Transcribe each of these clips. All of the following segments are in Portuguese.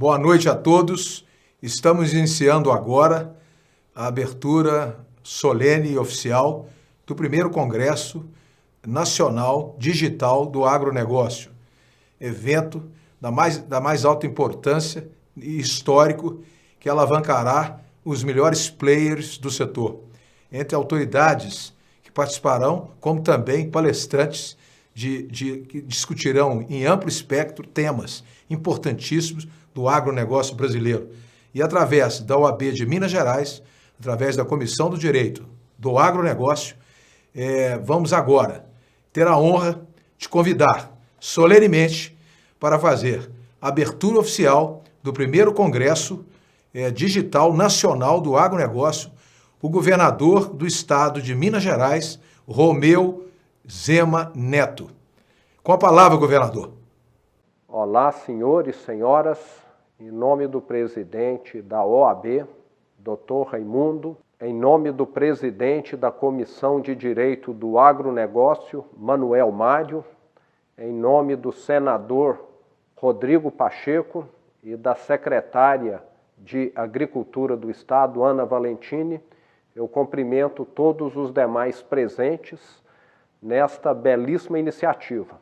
Boa noite a todos. Estamos iniciando agora a abertura solene e oficial do primeiro Congresso Nacional Digital do Agronegócio, evento da mais alta importância e histórico que alavancará os melhores players do setor, entre autoridades que participarão, como também palestrantes que discutirão em amplo espectro temas importantíssimos do agronegócio brasileiro. E através da OAB de Minas Gerais, através da Comissão do Direito do Agronegócio, vamos agora ter a honra de convidar solenemente para fazer a abertura oficial do primeiro Congresso Digital Nacional do Agronegócio, o governador do estado de Minas Gerais, Romeu Zema Neto. Com a palavra, governador. Olá, senhores e senhoras, em nome do presidente da OAB, Dr. Raimundo, em nome do presidente da Comissão de Direito do Agronegócio, Manuel Mário, em nome do senador Rodrigo Pacheco e da secretária de Agricultura do Estado, Ana Valentini, eu cumprimento todos os demais presentes nesta belíssima iniciativa,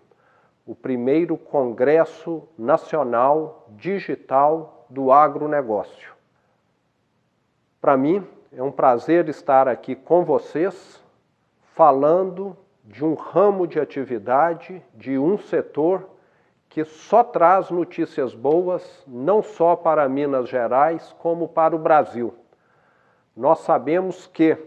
o primeiro Congresso Nacional Digital do Agronegócio. Para mim, é um prazer estar aqui com vocês, falando de um ramo de atividade, de um setor que só traz notícias boas, não só para Minas Gerais, como para o Brasil. Nós sabemos que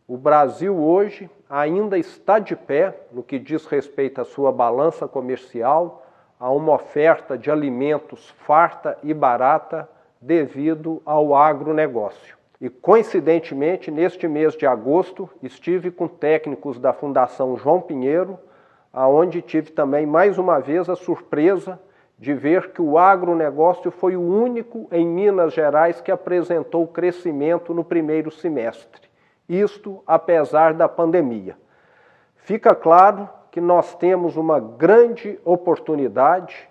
o Brasil hoje ainda está de pé no que diz respeito à sua balança comercial, a uma oferta de alimentos farta e barata devido ao agronegócio. E, coincidentemente, neste mês de agosto, estive com técnicos da Fundação João Pinheiro, aonde tive também, mais uma vez, a surpresa de ver que o agronegócio foi o único em Minas Gerais que apresentou crescimento no primeiro semestre. Isto apesar da pandemia. Fica claro que nós temos uma grande oportunidade,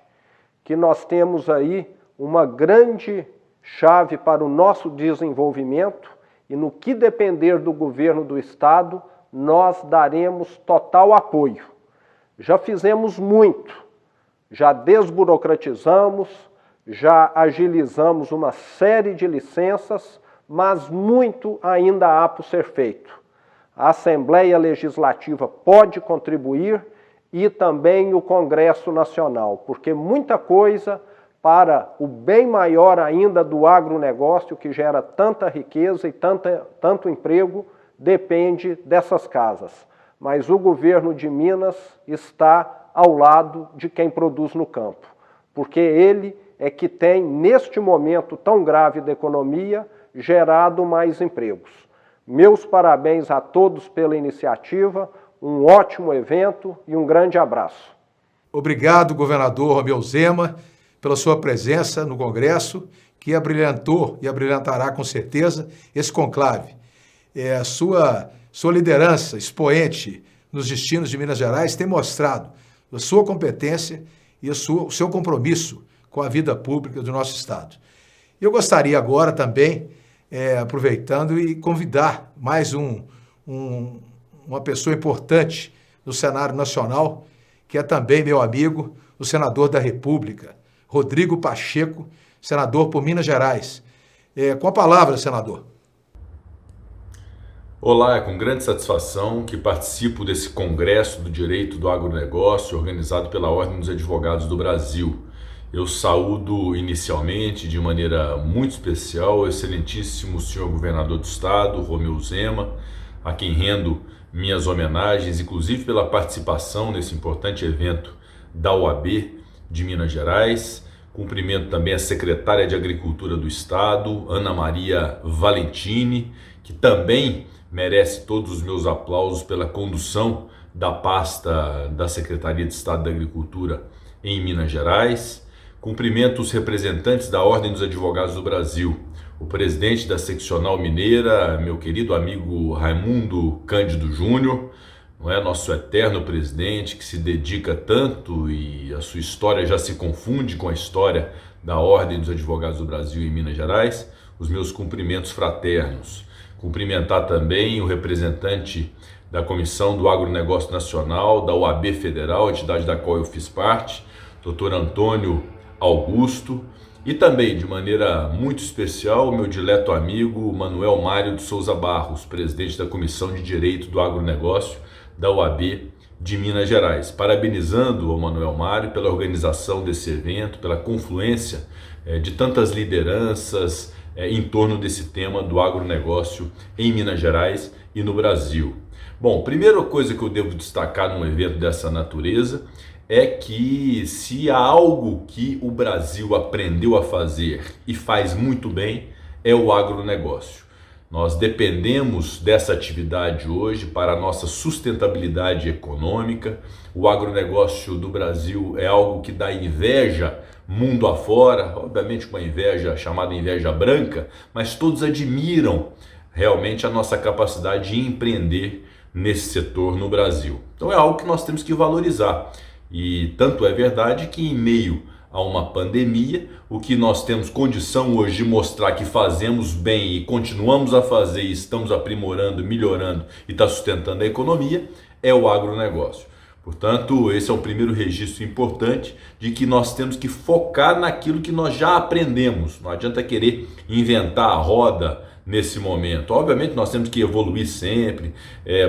que nós temos aí uma grande chave para o nosso desenvolvimento e no que depender do governo do Estado, nós daremos total apoio. Já fizemos muito, já desburocratizamos, já agilizamos uma série de licenças, mas muito ainda há por ser feito. A Assembleia Legislativa pode contribuir e também o Congresso Nacional, porque muita coisa para o bem maior ainda do agronegócio, que gera tanta riqueza e tanto emprego, depende dessas casas. Mas o governo de Minas está ao lado de quem produz no campo, porque ele é que tem, neste momento tão grave da economia, gerado mais empregos. Meus parabéns a todos pela iniciativa, um ótimo evento e um grande abraço. Obrigado, governador Romeu Zema, pela sua presença no Congresso, que abrilhantou e abrilhantará com certeza esse conclave. A sua liderança expoente nos destinos de Minas Gerais tem mostrado a sua competência e o seu compromisso com a vida pública do nosso Estado. Eu gostaria agora também, aproveitando e convidar mais uma pessoa importante no cenário nacional, que é também meu amigo, o senador da República, Rodrigo Pacheco, senador por Minas Gerais. Com a palavra, senador. Olá, é com grande satisfação que participo desse Congresso do Direito do Agronegócio organizado pela Ordem dos Advogados do Brasil. Eu saúdo inicialmente, de maneira muito especial, o excelentíssimo senhor governador do estado, Romeu Zema, a quem rendo minhas homenagens, inclusive pela participação nesse importante evento da OAB de Minas Gerais. Cumprimento também a secretária de Agricultura do estado, Ana Maria Valentini, que também merece todos os meus aplausos pela condução da pasta da Secretaria de Estado da Agricultura em Minas Gerais. Cumprimento os representantes da Ordem dos Advogados do Brasil, o presidente da Seccional Mineira, meu querido amigo Raimundo Cândido Júnior, não é, nosso eterno presidente que se dedica tanto e a sua história já se confunde com a história da Ordem dos Advogados do Brasil em Minas Gerais, os meus cumprimentos fraternos. Cumprimentar também o representante da Comissão do Agronegócio Nacional, da OAB Federal, entidade da qual eu fiz parte, Dr. Antônio Augusto, e também, de maneira muito especial, o meu dileto amigo Manuel Mário de Souza Barros, presidente da Comissão de Direito do Agronegócio da OAB de Minas Gerais. Parabenizando o Manuel Mário pela organização desse evento, pela confluência de tantas lideranças em torno desse tema do agronegócio em Minas Gerais e no Brasil. Bom, primeira coisa que eu devo destacar num evento dessa natureza é que se há algo que o Brasil aprendeu a fazer e faz muito bem, é o agronegócio. Nós dependemos dessa atividade hoje para a nossa sustentabilidade econômica. O agronegócio do Brasil é algo que dá inveja mundo afora, obviamente uma inveja chamada inveja branca, mas todos admiram realmente a nossa capacidade de empreender nesse setor no Brasil. Então é algo que nós temos que valorizar. E tanto é verdade que em meio a uma pandemia, o que nós temos condição hoje de mostrar que fazemos bem e continuamos a fazer e estamos aprimorando, melhorando e está sustentando a economia, é o agronegócio. Portanto, esse é o primeiro registro importante de que nós temos que focar naquilo que nós já aprendemos. Não adianta querer inventar a roda nesse momento. Obviamente nós temos que evoluir sempre,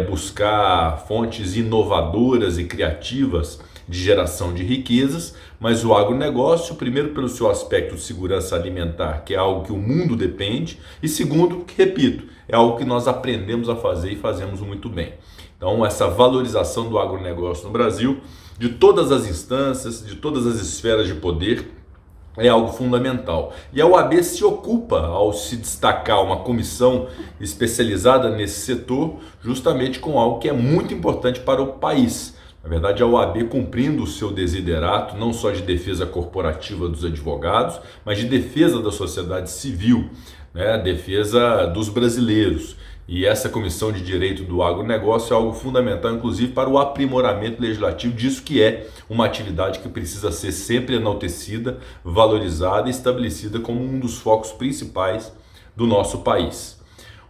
buscar fontes inovadoras e criativas de geração de riquezas, mas o agronegócio, primeiro pelo seu aspecto de segurança alimentar, que é algo que o mundo depende, e segundo, que repito, é algo que nós aprendemos a fazer e fazemos muito bem. Então essa valorização do agronegócio no Brasil, de todas as instâncias, de todas as esferas de poder, é algo fundamental. E a OAB se ocupa, ao se destacar uma comissão especializada nesse setor, justamente com algo que é muito importante para o país. Na verdade, a OAB cumprindo o seu desiderato, não só de defesa corporativa dos advogados, mas de defesa da sociedade civil, né? Defesa dos brasileiros. E essa Comissão de Direito do Agronegócio é algo fundamental, inclusive, para o aprimoramento legislativo disso que é uma atividade que precisa ser sempre enaltecida, valorizada e estabelecida como um dos focos principais do nosso país.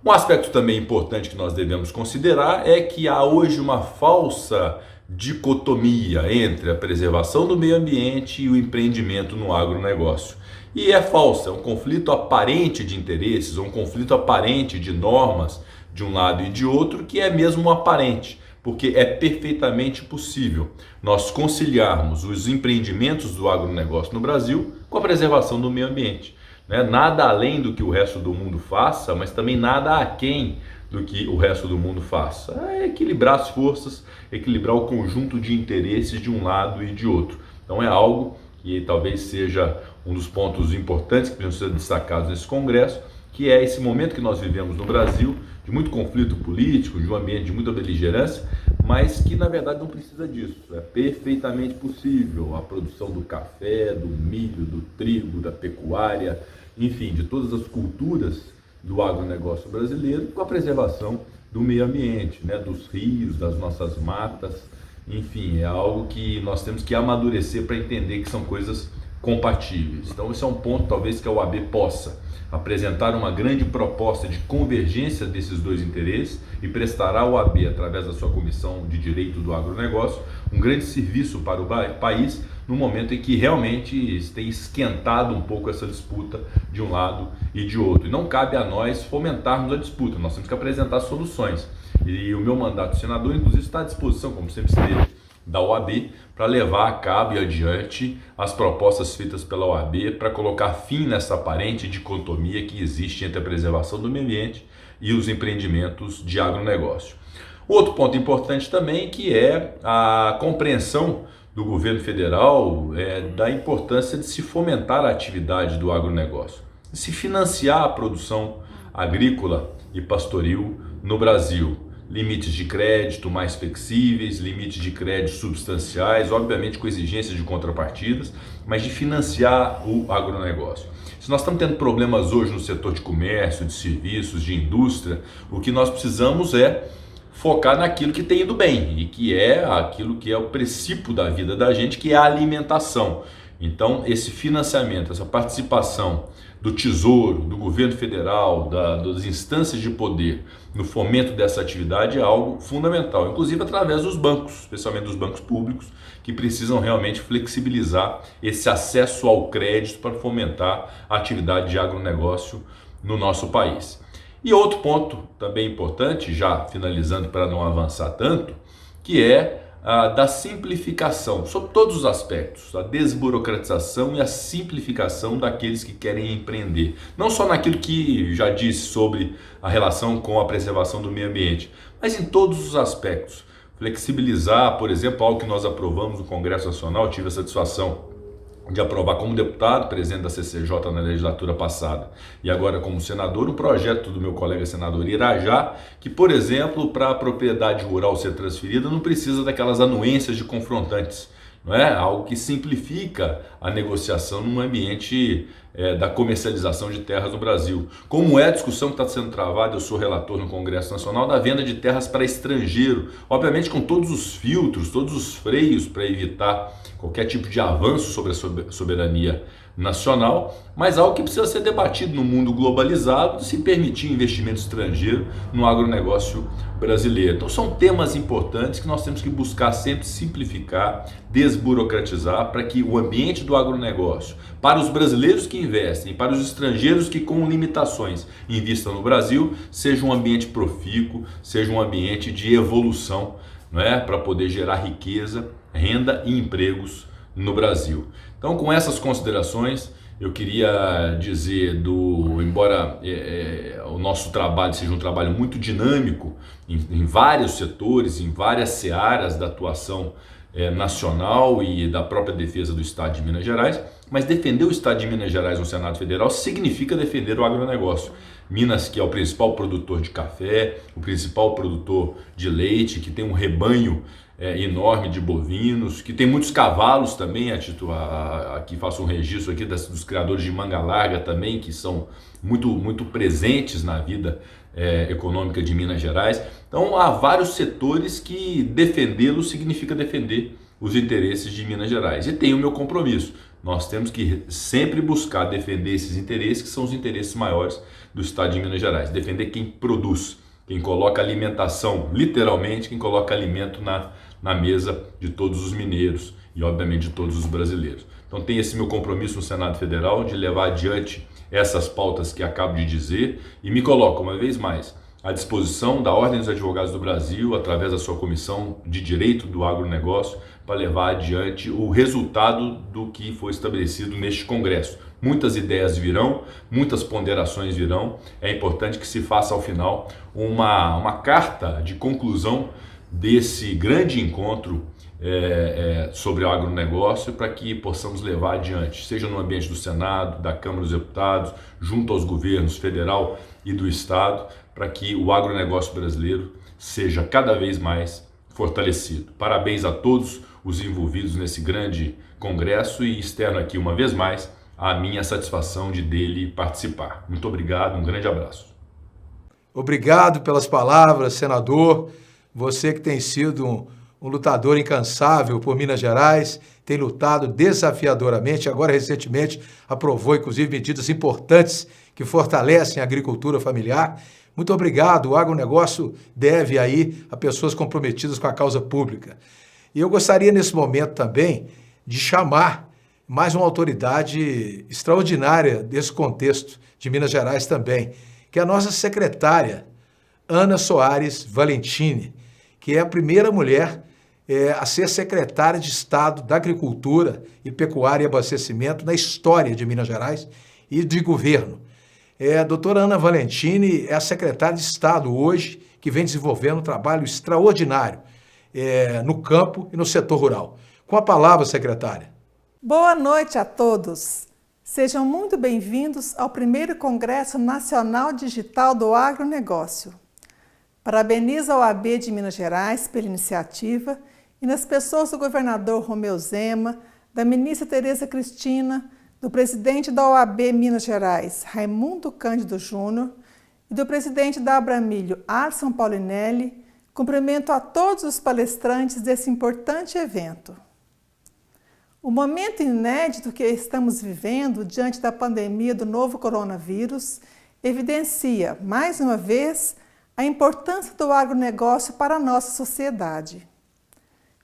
Um aspecto também importante que nós devemos considerar é que há hoje uma falsa dicotomia entre a preservação do meio ambiente e o empreendimento no agronegócio. E é falsa, é um conflito aparente de interesses, um conflito aparente de normas de um lado e de outro, que é mesmo aparente, porque é perfeitamente possível nós conciliarmos os empreendimentos do agronegócio no Brasil com a preservação do meio ambiente. Nada além do que o resto do mundo faça, mas também nada aquém do que o resto do mundo faça. É equilibrar as forças, equilibrar o conjunto de interesses de um lado e de outro. Então é algo que talvez seja um dos pontos importantes que precisam ser destacados nesse congresso, que é esse momento que nós vivemos no Brasil, de muito conflito político, de um ambiente de muita beligerância, mas que na verdade não precisa disso. É perfeitamente possível a produção do café, do milho, do trigo, da pecuária, enfim, de todas as culturas do agronegócio brasileiro, com a preservação do meio ambiente, dos rios, das nossas matas, enfim, é algo que nós temos que amadurecer para entender que são coisas compatíveis. Então esse é um ponto talvez que a OAB possa apresentar uma grande proposta de convergência desses dois interesses e prestará à OAB, através da sua Comissão de Direito do Agronegócio, um grande serviço para o país no momento em que realmente tem esquentado um pouco essa disputa de um lado e de outro. E não cabe a nós fomentarmos a disputa, nós temos que apresentar soluções. E o meu mandato de senador, inclusive, está à disposição, como sempre esteve, da OAB, para levar a cabo e adiante as propostas feitas pela OAB para colocar fim nessa aparente dicotomia que existe entre a preservação do meio ambiente e os empreendimentos de agronegócio. Outro ponto importante também que é a compreensão do governo federal da importância de se fomentar a atividade do agronegócio, de se financiar a produção agrícola e pastoril no Brasil. Limites de crédito mais flexíveis, limites de crédito substanciais, obviamente com exigências de contrapartidas, mas de financiar o agronegócio. Se nós estamos tendo problemas hoje no setor de comércio, de serviços, de indústria, o que nós precisamos é focar naquilo que tem ido bem e que é aquilo que é o princípio da vida da gente, que é a alimentação. Então, esse financiamento, essa participação do Tesouro, do governo federal, das instâncias de poder no fomento dessa atividade é algo fundamental, inclusive através dos bancos, especialmente dos bancos públicos, que precisam realmente flexibilizar esse acesso ao crédito para fomentar a atividade de agronegócio no nosso país. E outro ponto também importante, já finalizando para não avançar tanto, que é da simplificação, sobre todos os aspectos, a desburocratização e a simplificação daqueles que querem empreender. Não só naquilo que já disse sobre a relação com a preservação do meio ambiente, mas em todos os aspectos. Flexibilizar, por exemplo, algo que nós aprovamos no Congresso Nacional, tive a satisfação de aprovar como deputado, presidente da CCJ na legislatura passada e agora como senador, um projeto do meu colega senador Irajá, que, por exemplo, para a propriedade rural ser transferida não precisa daquelas anuências de confrontantes, não é? Algo que simplifica a negociação num ambiente da comercialização de terras no Brasil. Como é a discussão que está sendo travada, eu sou relator no Congresso Nacional, da venda de terras para estrangeiro, obviamente com todos os filtros, todos os freios para evitar qualquer tipo de avanço sobre a soberania nacional, mas algo que precisa ser debatido no mundo globalizado, se permitir investimento estrangeiro no agronegócio brasileiro. Então são temas importantes que nós temos que buscar sempre simplificar, desburocratizar, para que o ambiente do agronegócio, para os brasileiros que investem, para os estrangeiros que com limitações investam no Brasil, seja um ambiente profícuo, seja um ambiente de evolução, não é? Para poder gerar riqueza, renda e empregos no Brasil. Então, com essas considerações, eu queria dizer embora o nosso trabalho seja um trabalho muito dinâmico em vários setores, em várias searas da atuação nacional e da própria defesa do Estado de Minas Gerais, mas defender o Estado de Minas Gerais no Senado Federal significa defender o agronegócio. Minas, que é o principal produtor de café, o principal produtor de leite, que tem um rebanho enorme de bovinos, que tem muitos cavalos também, aqui faço um registro aqui dos criadores de manga larga também, que são muito presentes na vida econômica de Minas Gerais. Então há vários setores que defendê-lo significa defender os interesses de Minas Gerais. E tem o meu compromisso. Nós temos que sempre buscar defender esses interesses, que são os interesses maiores do Estado de Minas Gerais. Defender quem produz, quem coloca alimentação, literalmente, quem coloca alimento na mesa de todos os mineiros e, obviamente, de todos os brasileiros. Então tem esse meu compromisso no Senado Federal de levar adiante essas pautas que acabo de dizer e me coloco, uma vez mais, à disposição da Ordem dos Advogados do Brasil, através da sua Comissão de Direito do Agronegócio, para levar adiante o resultado do que foi estabelecido neste Congresso. Muitas ideias virão, muitas ponderações virão. É importante que se faça ao final uma carta de conclusão desse grande encontro sobre o agronegócio, para que possamos levar adiante, seja no ambiente do Senado, da Câmara dos Deputados, junto aos governos federal e do Estado, para que o agronegócio brasileiro seja cada vez mais fortalecido. Parabéns a todos os envolvidos nesse grande congresso e externo aqui uma vez mais a minha satisfação de dele participar. Muito obrigado, um grande abraço. Obrigado pelas palavras, senador. Você que tem sido um lutador incansável por Minas Gerais, tem lutado desafiadoramente, agora recentemente aprovou inclusive medidas importantes que fortalecem a agricultura familiar. Muito obrigado, o agronegócio deve aí a pessoas comprometidas com a causa pública. E eu gostaria nesse momento também de chamar mais uma autoridade extraordinária desse contexto de Minas Gerais também, que é a nossa secretária, Ana Soares Valentini, que é a primeira mulher a ser secretária de Estado da Agricultura e Pecuária e Abastecimento na história de Minas Gerais e de governo. A doutora Ana Valentini é a secretária de Estado hoje, que vem desenvolvendo um trabalho extraordinário no campo e no setor rural. Com a palavra, secretária. Boa noite a todos. Sejam muito bem-vindos ao primeiro Congresso Nacional Digital do Agronegócio. Parabenizo a OAB de Minas Gerais pela iniciativa e nas pessoas do governador Romeu Zema, da ministra Tereza Cristina, do presidente da OAB Minas Gerais, Raimundo Cândido Júnior, e do presidente da Abramilho, Alisson Paulinelli. Cumprimento a todos os palestrantes desse importante evento. O momento inédito que estamos vivendo diante da pandemia do novo coronavírus evidencia, mais uma vez, a importância do agronegócio para a nossa sociedade.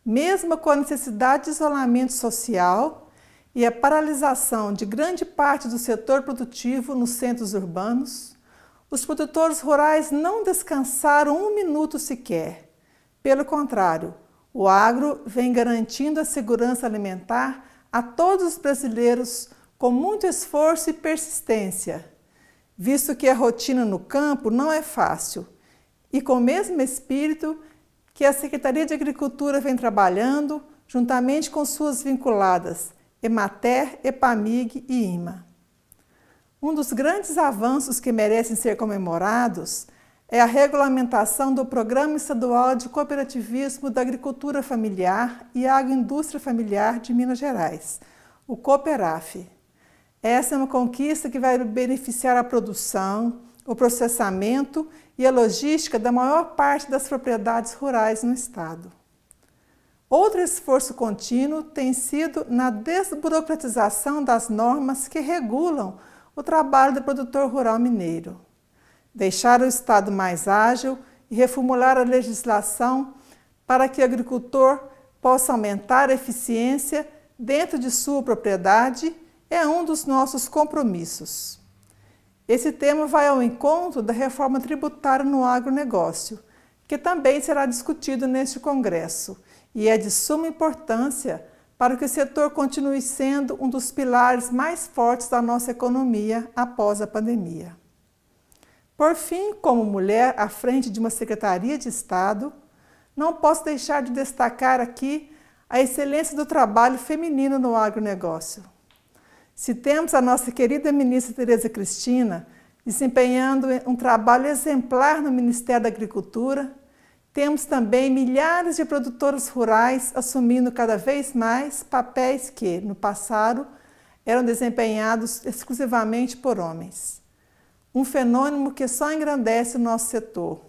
Mesmo com a necessidade de isolamento social e a paralisação de grande parte do setor produtivo nos centros urbanos, os produtores rurais não descansaram um minuto sequer. Pelo contrário, o agro vem garantindo a segurança alimentar a todos os brasileiros com muito esforço e persistência, visto que a rotina no campo não é fácil, e com o mesmo espírito que a Secretaria de Agricultura vem trabalhando, juntamente com suas vinculadas Emater, Epamig e IMA. Um dos grandes avanços que merecem ser comemorados é a regulamentação do Programa Estadual de Cooperativismo da Agricultura Familiar e Agroindústria Familiar de Minas Gerais, o Cooperaf. Essa é uma conquista que vai beneficiar a produção, o processamento e a logística da maior parte das propriedades rurais no estado. Outro esforço contínuo tem sido na desburocratização das normas que regulam o trabalho do produtor rural mineiro. Deixar o estado mais ágil e reformular a legislação para que o agricultor possa aumentar a eficiência dentro de sua propriedade é um dos nossos compromissos. Esse tema vai ao encontro da reforma tributária no agronegócio, que também será discutido neste congresso, e é de suma importância para que o setor continue sendo um dos pilares mais fortes da nossa economia após a pandemia. Por fim, como mulher à frente de uma Secretaria de Estado, não posso deixar de destacar aqui a excelência do trabalho feminino no agronegócio. Se temos a nossa querida ministra Tereza Cristina desempenhando um trabalho exemplar no Ministério da Agricultura, temos também milhares de produtores rurais assumindo cada vez mais papéis que, no passado, eram desempenhados exclusivamente por homens. Um fenômeno que só engrandece o nosso setor.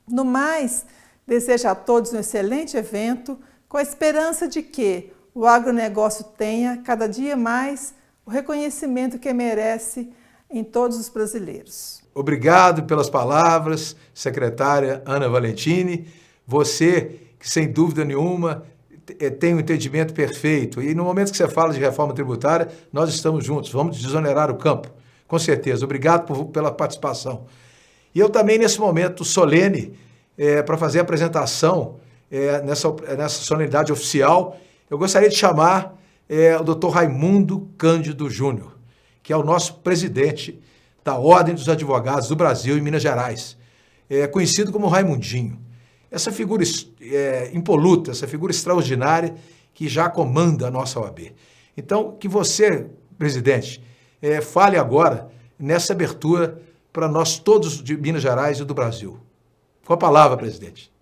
No mais, desejo a todos um excelente evento, com a esperança de que o agronegócio tenha, cada dia mais, o reconhecimento que merece em todos os brasileiros. Obrigado pelas palavras, secretária Ana Valentini. Você, que sem dúvida nenhuma tem um entendimento perfeito. E no momento que você fala de reforma tributária, nós estamos juntos, vamos desonerar o campo. Com certeza. Obrigado pela participação. E eu também, nesse momento solene, para fazer a apresentação nessa solenidade oficial, eu gostaria de chamar o Dr. Raimundo Cândido Júnior, que é o nosso presidente da Ordem dos Advogados do Brasil em Minas Gerais, conhecido como Raimundinho. Essa figura impoluta, essa figura extraordinária que já comanda a nossa OAB. Então, que você, presidente, fale agora nessa abertura para nós todos de Minas Gerais e do Brasil. Com a palavra, presidente.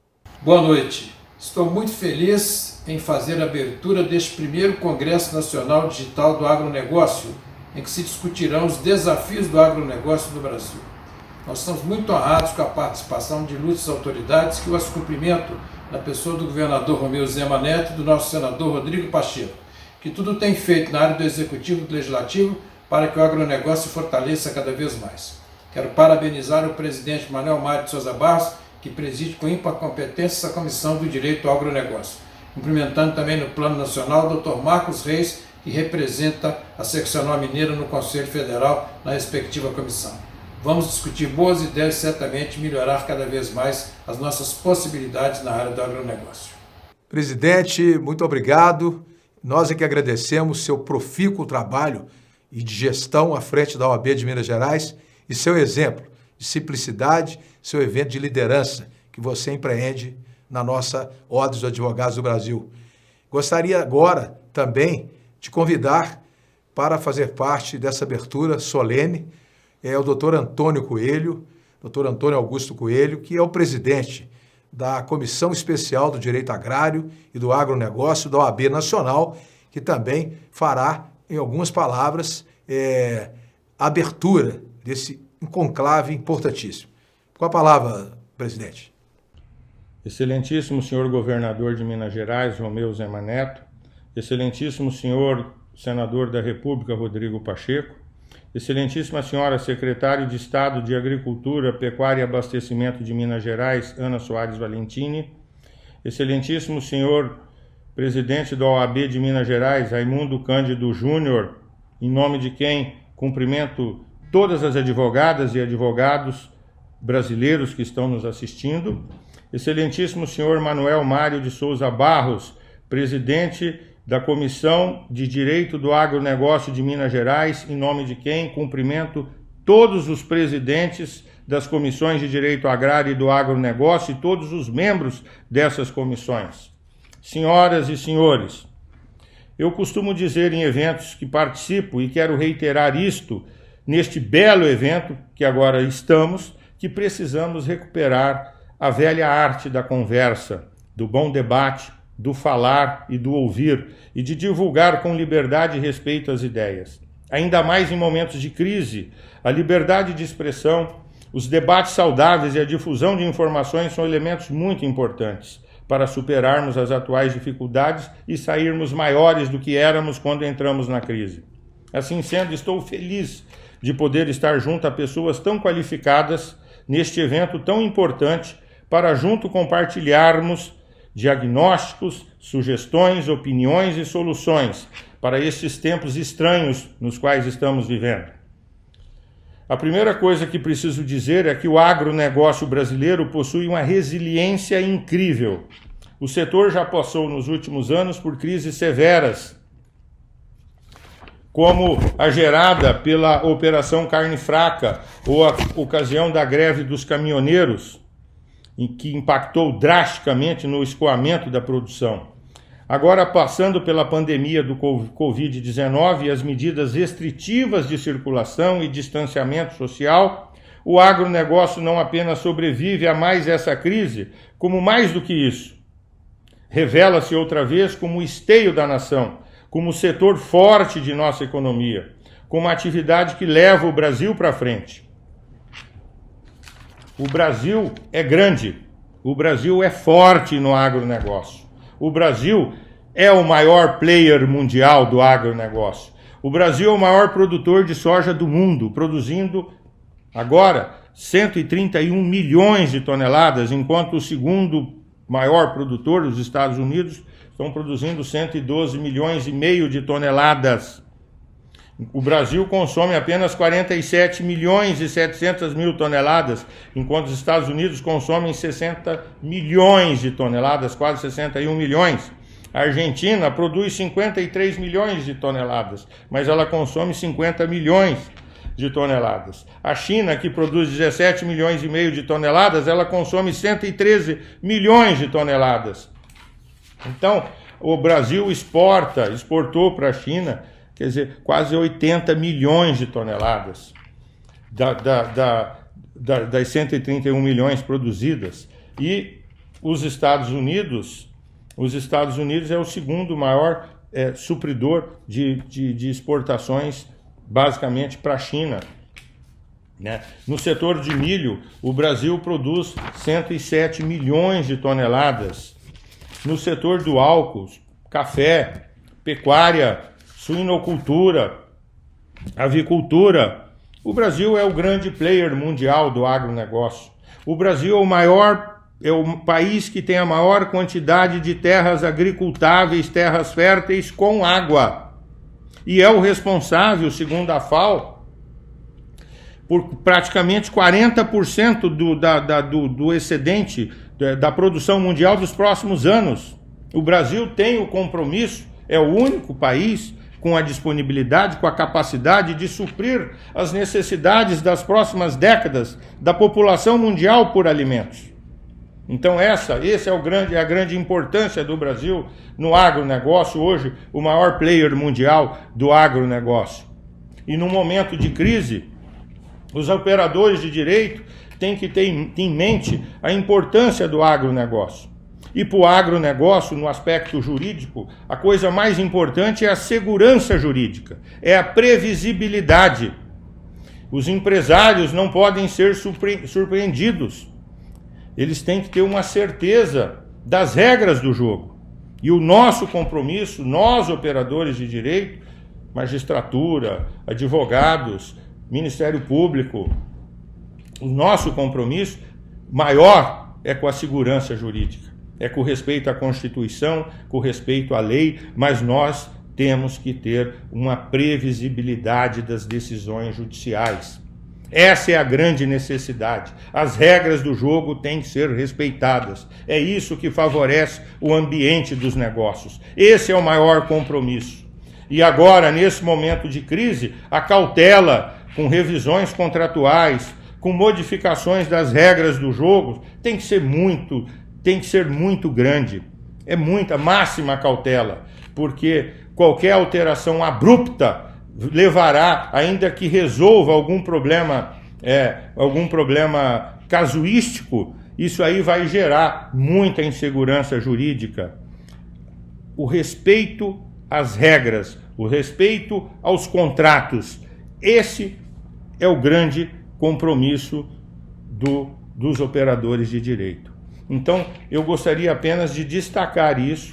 Boa noite. Estou muito feliz em fazer a abertura deste primeiro Congresso Nacional Digital do Agronegócio, em que se discutirão os desafios do agronegócio no Brasil. Nós estamos muito honrados com a participação de ilustres autoridades que o cumprimento na pessoa do governador Romeu Zema Neto e do nosso senador Rodrigo Pacheco, que tudo tem feito na área do Executivo e do Legislativo para que o agronegócio se fortaleça cada vez mais. Quero parabenizar o presidente Manuel Mário de Souza Barros, que preside com ímpar competência essa Comissão do Direito ao Agronegócio. Cumprimentando também no plano nacional o Dr. Marcos Reis, que representa a seccional mineira no Conselho Federal na respectiva comissão. Vamos discutir boas ideias e certamente melhorar cada vez mais as nossas possibilidades na área do agronegócio. Presidente, muito obrigado. Nós é que agradecemos seu profícuo trabalho e de gestão à frente da OAB de Minas Gerais e seu exemplo de simplicidade, seu evento de liderança que você empreende na nossa Ordem dos Advogados do Brasil. Gostaria agora também de convidar para fazer parte dessa abertura solene o doutor Antônio Coelho, doutor Antônio Augusto Coelho, que é o presidente da Comissão Especial do Direito Agrário e do Agronegócio da OAB Nacional, que também fará, em algumas palavras, a abertura desse conclave importantíssimo. Com a palavra, presidente. Excelentíssimo senhor governador de Minas Gerais, Romeu Zema Neto, excelentíssimo senhor senador da República, Rodrigo Pacheco, excelentíssima senhora secretária de Estado de Agricultura, Pecuária e Abastecimento de Minas Gerais, Ana Soares Valentini, excelentíssimo senhor presidente da OAB de Minas Gerais, Raimundo Cândido Júnior, em nome de quem cumprimento todas as advogadas e advogados brasileiros que estão nos assistindo, excelentíssimo senhor Manuel Mário de Souza Barros, presidente da Comissão de Direito do Agronegócio de Minas Gerais, em nome de quem cumprimento todos os presidentes das comissões de Direito Agrário e do Agronegócio e todos os membros dessas comissões. Senhoras e senhores, eu costumo dizer em eventos que participo, e quero reiterar isto neste belo evento que agora estamos, que precisamos recuperar a velha arte da conversa, do bom debate, do falar e do ouvir, e de divulgar com liberdade e respeito as ideias. Ainda mais em momentos de crise, a liberdade de expressão, os debates saudáveis e a difusão de informações são elementos muito importantes para superarmos as atuais dificuldades e sairmos maiores do que éramos quando entramos na crise. Assim sendo, estou feliz de poder estar junto a pessoas tão qualificadas neste evento tão importante para junto compartilharmos diagnósticos, sugestões, opiniões e soluções para estes tempos estranhos nos quais estamos vivendo. A primeira coisa que preciso dizer é que o agronegócio brasileiro possui uma resiliência incrível. O setor já passou nos últimos anos por crises severas, como a gerada pela Operação Carne Fraca ou a ocasião da greve dos caminhoneiros, em que impactou drasticamente no escoamento da produção. Agora, passando pela pandemia do Covid-19 e as medidas restritivas de circulação e distanciamento social, o agronegócio não apenas sobrevive a mais essa crise, como mais do que isso, revela-se outra vez como o esteio da nação, como setor forte de nossa economia, como atividade que leva o Brasil para frente. O Brasil é grande, o Brasil é forte no agronegócio. O Brasil é o maior player mundial do agronegócio. O Brasil é o maior produtor de soja do mundo, produzindo agora 131 milhões de toneladas, enquanto o segundo maior produtor, os Estados Unidos, estão produzindo 112 milhões e meio de toneladas. O Brasil consome apenas 47 milhões e 700 mil toneladas, enquanto os Estados Unidos consomem 60 milhões de toneladas, quase 61 milhões. A Argentina produz 53 milhões de toneladas, mas ela consome 50 milhões de toneladas. A China, que produz 17 milhões e meio de toneladas, ela consome 113 milhões de toneladas. Então, o Brasil exportou para a China, quer dizer, quase 80 milhões de toneladas das 131 milhões produzidas. E os Estados Unidos é o segundo maior supridor de exportações, basicamente para a China. Né? No setor de milho, o Brasil produz 107 milhões de toneladas. No setor do álcool, café, pecuária, suinocultura, avicultura, o Brasil é o grande player mundial do agronegócio. O Brasil é o país que tem a maior quantidade de terras agricultáveis, terras férteis com água. E é o responsável, segundo a FAO, por praticamente 40% do excedente da produção mundial dos próximos anos. O Brasil tem o compromisso, é o único país com a disponibilidade, com a capacidade de suprir as necessidades das próximas décadas da população mundial por alimentos. Então essa é a grande importância do Brasil no agronegócio, hoje o maior player mundial do agronegócio. E num momento de crise, os operadores de direito têm que ter em mente a importância do agronegócio. E para o agronegócio, no aspecto jurídico, a coisa mais importante é a segurança jurídica, é a previsibilidade. Os empresários não podem ser surpreendidos. Eles têm que ter uma certeza das regras do jogo. E o nosso compromisso, nós operadores de direito, magistratura, advogados, Ministério Público, o nosso compromisso maior é com a segurança jurídica, é com respeito à Constituição, com respeito à lei, mas nós temos que ter uma previsibilidade das decisões judiciais. Essa é a grande necessidade. As regras do jogo têm que ser respeitadas. É isso que favorece o ambiente dos negócios. Esse é o maior compromisso. E agora, nesse momento de crise, a cautela com revisões contratuais, com modificações das regras do jogo, tem que ser muito grande. É muita, máxima cautela, porque qualquer alteração abrupta levará, ainda que resolva algum problema casuístico, isso aí vai gerar muita insegurança jurídica. O respeito às regras, o respeito aos contratos, esse é o grande compromisso dos operadores de direito. Então, eu gostaria apenas de destacar isso,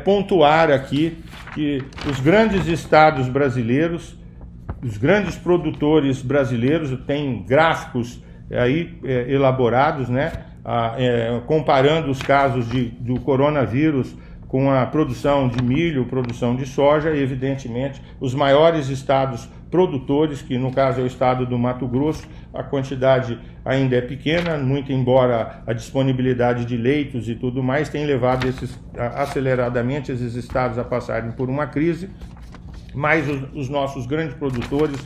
pontuar aqui que os grandes estados brasileiros, os grandes produtores brasileiros, têm gráficos aí elaborados, né, comparando os casos do coronavírus com a produção de milho, produção de soja, e evidentemente os maiores estados produtores, que no caso é o estado do Mato Grosso, a quantidade ainda é pequena, muito embora a disponibilidade de leitos e tudo mais tenha levado aceleradamente esses estados a passarem por uma crise, mas os nossos grandes produtores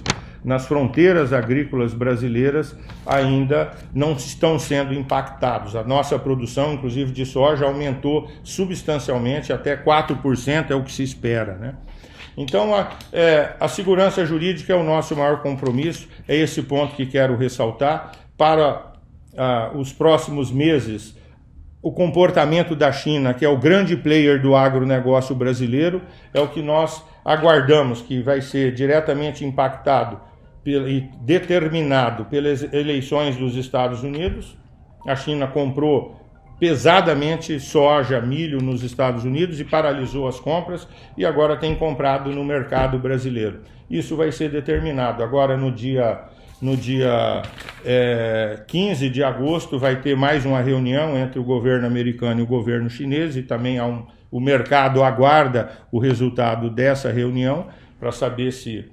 nas fronteiras agrícolas brasileiras ainda não estão sendo impactados. A nossa produção, inclusive de soja, aumentou substancialmente, até 4% é o que se espera, né? Então, a segurança jurídica é o nosso maior compromisso, é esse ponto que quero ressaltar. Para os próximos meses, o comportamento da China, que é o grande player do agronegócio brasileiro, é o que nós aguardamos, que vai ser diretamente impactado e determinado pelas eleições dos Estados Unidos. A China comprou pesadamente soja, milho nos Estados Unidos e paralisou as compras, e agora tem comprado no mercado brasileiro. Isso vai ser determinado. Agora, no dia 15 de agosto, vai ter mais uma reunião entre o governo americano e o governo chinês, e também o mercado aguarda o resultado dessa reunião para saber se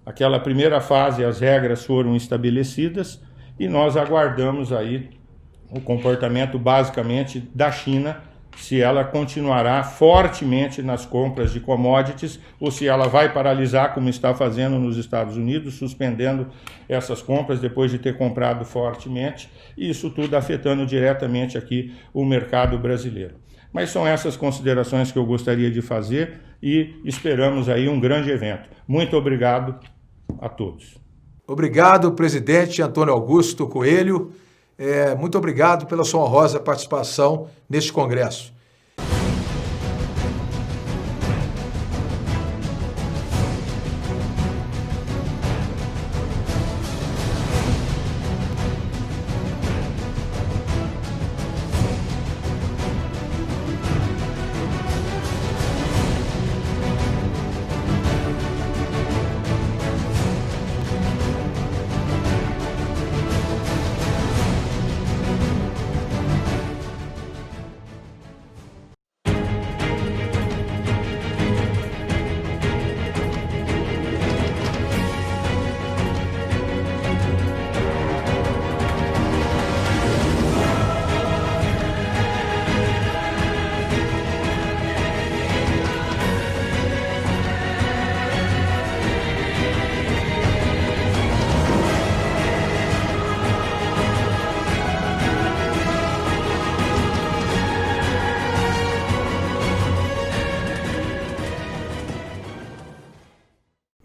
aquela primeira fase, as regras foram estabelecidas, e nós aguardamos aí o comportamento basicamente da China, se ela continuará fortemente nas compras de commodities ou se ela vai paralisar, como está fazendo nos Estados Unidos, suspendendo essas compras depois de ter comprado fortemente, e isso tudo afetando diretamente aqui o mercado brasileiro. Mas são essas considerações que eu gostaria de fazer e esperamos aí um grande evento. Muito obrigado a todos. Obrigado, presidente Antônio Augusto Coelho. Muito obrigado pela sua honrosa participação neste congresso.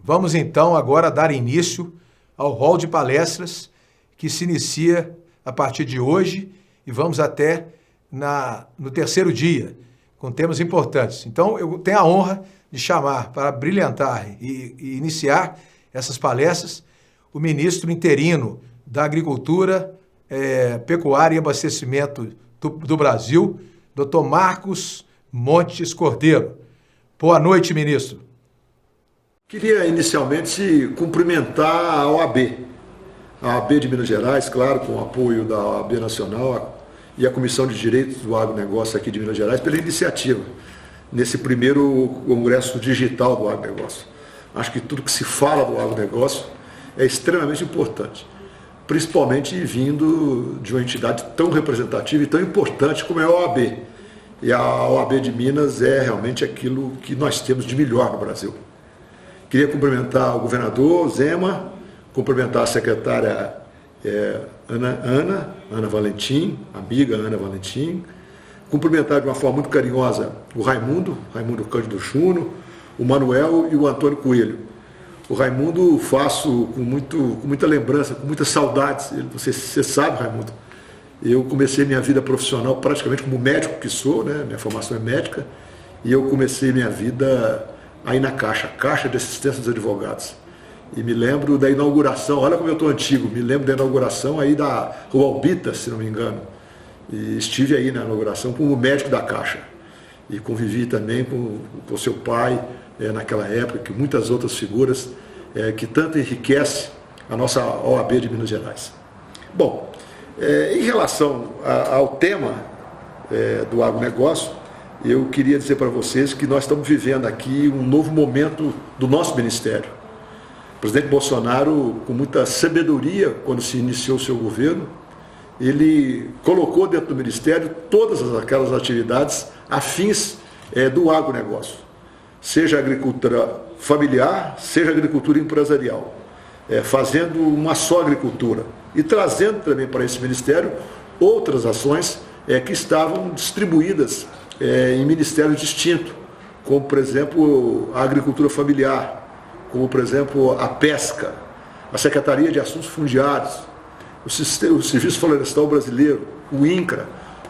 Vamos então agora dar início ao hall de palestras que se inicia a partir de hoje e vamos até no terceiro dia, com temas importantes. Então eu tenho a honra de chamar para brilhantar e iniciar essas palestras o ministro interino da Agricultura, Pecuária e Abastecimento do Brasil, Dr. Marcos Montes Cordeiro. Boa noite, ministro. Queria inicialmente cumprimentar a OAB de Minas Gerais, claro, com o apoio da OAB Nacional e a Comissão de Direitos do Agronegócio aqui de Minas Gerais, pela iniciativa nesse primeiro congresso digital do agronegócio. Acho que tudo que se fala do agronegócio é extremamente importante, principalmente vindo de uma entidade tão representativa e tão importante como é a OAB. E a OAB de Minas é realmente aquilo que nós temos de melhor no Brasil. Queria cumprimentar o governador Zema, cumprimentar a secretária Ana Valentim, amiga Ana Valentim, cumprimentar de uma forma muito carinhosa o Raimundo Cândido Júnior, o Manuel e o Antônio Coelho. O Raimundo faço com muita lembrança, com muitas saudades. Você sabe, Raimundo, eu comecei minha vida profissional praticamente como médico que sou, né? Minha formação é médica, e eu comecei minha vida aí na Caixa de Assistência dos Advogados. E me lembro da inauguração, olha como eu estou antigo, me lembro da inauguração aí da Rua Albita, se não me engano. E estive aí na inauguração como médico da Caixa. E convivi também com seu pai naquela época, que muitas outras figuras que tanto enriquecem a nossa OAB de Minas Gerais. Bom, em relação ao tema do agronegócio, eu queria dizer para vocês que nós estamos vivendo aqui um novo momento do nosso ministério. O presidente Bolsonaro, com muita sabedoria, quando se iniciou o seu governo, ele colocou dentro do ministério todas aquelas atividades afins do agronegócio, seja agricultura familiar, seja agricultura empresarial, fazendo uma só agricultura e trazendo também para esse ministério outras ações que estavam distribuídas em ministérios distintos, como, por exemplo, a agricultura familiar, como, por exemplo, a pesca, a Secretaria de Assuntos Fundiários, o Serviço Florestal Brasileiro, o INCRA.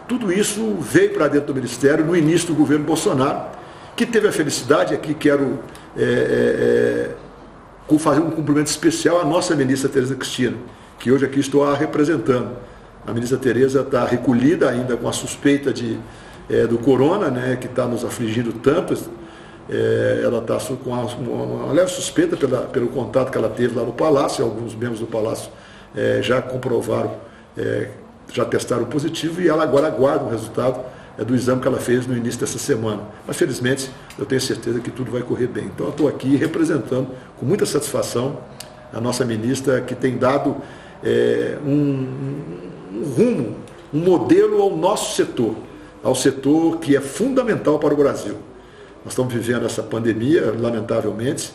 Tudo isso veio para dentro do Ministério no início do governo Bolsonaro, que teve a felicidade, aqui quero fazer um cumprimento especial à nossa ministra Tereza Cristina, que hoje aqui estou a representando. A ministra Tereza está recolhida ainda com a suspeita do corona, né, que está nos afligindo tanto. Ela está com uma leve suspeita pelo contato que ela teve lá no Palácio. Alguns membros do Palácio já comprovaram, já testaram positivo, e ela agora aguarda o resultado do exame que ela fez no início dessa semana. Mas, felizmente, eu tenho certeza que tudo vai correr bem. Então, eu estou aqui representando com muita satisfação a nossa ministra, que tem dado um rumo, um modelo ao nosso setor, ao setor que é fundamental para o Brasil. Nós estamos vivendo essa pandemia, lamentavelmente,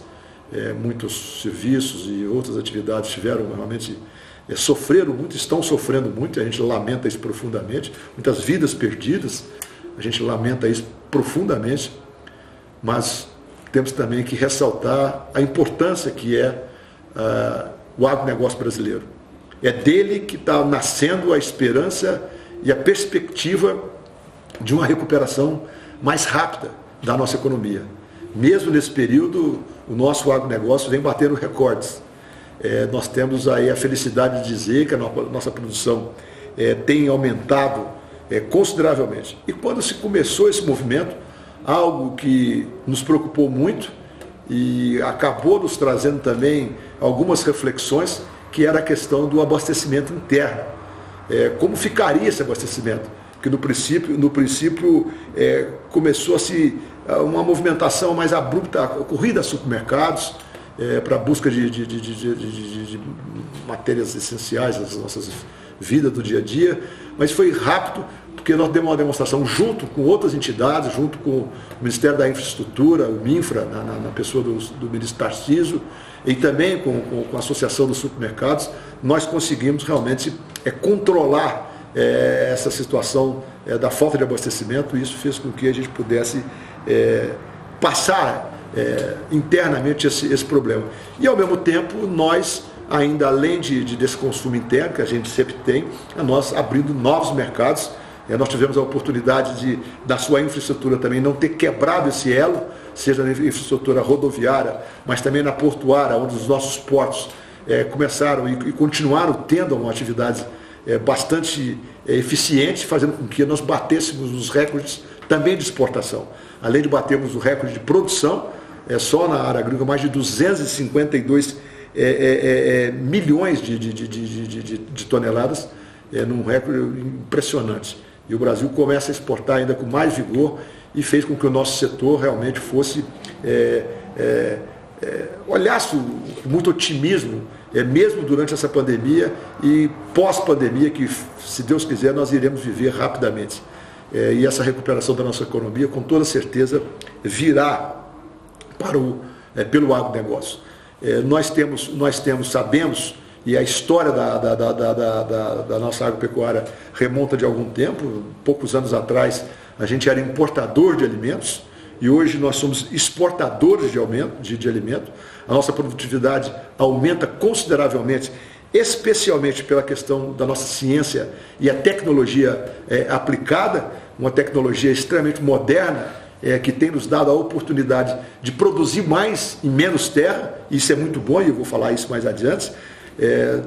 muitos serviços e outras atividades tiveram realmente, sofreram muito, estão sofrendo muito, a gente lamenta isso profundamente, muitas vidas perdidas, a gente lamenta isso profundamente, mas temos também que ressaltar a importância que é o agronegócio brasileiro. É dele que está nascendo a esperança e a perspectiva de uma recuperação mais rápida da nossa economia. Mesmo nesse período, o nosso agronegócio vem batendo recordes. Nós temos aí a felicidade de dizer que a nossa produção tem aumentado consideravelmente. E quando se começou esse movimento, algo que nos preocupou muito e acabou nos trazendo também algumas reflexões, que era a questão do abastecimento interno. Como ficaria esse abastecimento? Porque no princípio começou uma movimentação mais abrupta, a corrida a supermercados, para a busca de matérias essenciais das nossas vidas do dia a dia, mas foi rápido, porque nós demos uma demonstração junto com outras entidades, junto com o Ministério da Infraestrutura, o MINFRA, na pessoa do ministro Tarcísio, e também com a Associação dos Supermercados, nós conseguimos realmente controlar essa situação da falta de abastecimento, e isso fez com que a gente pudesse passar internamente esse problema. E, ao mesmo tempo, nós, ainda além desse consumo interno, que a gente sempre tem, nós abrindo novos mercados. Nós tivemos a oportunidade da sua infraestrutura também não ter quebrado esse elo, seja na infraestrutura rodoviária, mas também na portuária, onde os nossos portos começaram e continuaram tendo uma atividade bastante eficiente, fazendo com que nós batêssemos os recordes também de exportação. Além de batermos o recorde de produção, só na área agrícola, mais de 252 milhões de toneladas, num recorde impressionante. E o Brasil começa a exportar ainda com mais vigor e fez com que o nosso setor realmente fosse, olhasse com muito otimismo, mesmo durante essa pandemia e pós-pandemia, que, se Deus quiser, nós iremos viver rapidamente. E essa recuperação da nossa economia, com toda certeza, virá pelo agronegócio. Sabemos, e a história da nossa agropecuária remonta de algum tempo. Poucos anos atrás a gente era importador de alimentos e hoje nós somos exportadores de alimento. A nossa produtividade aumenta consideravelmente, especialmente pela questão da nossa ciência e a tecnologia aplicada, uma tecnologia extremamente moderna, que tem nos dado a oportunidade de produzir mais em menos terra. Isso é muito bom e eu vou falar isso mais adiante.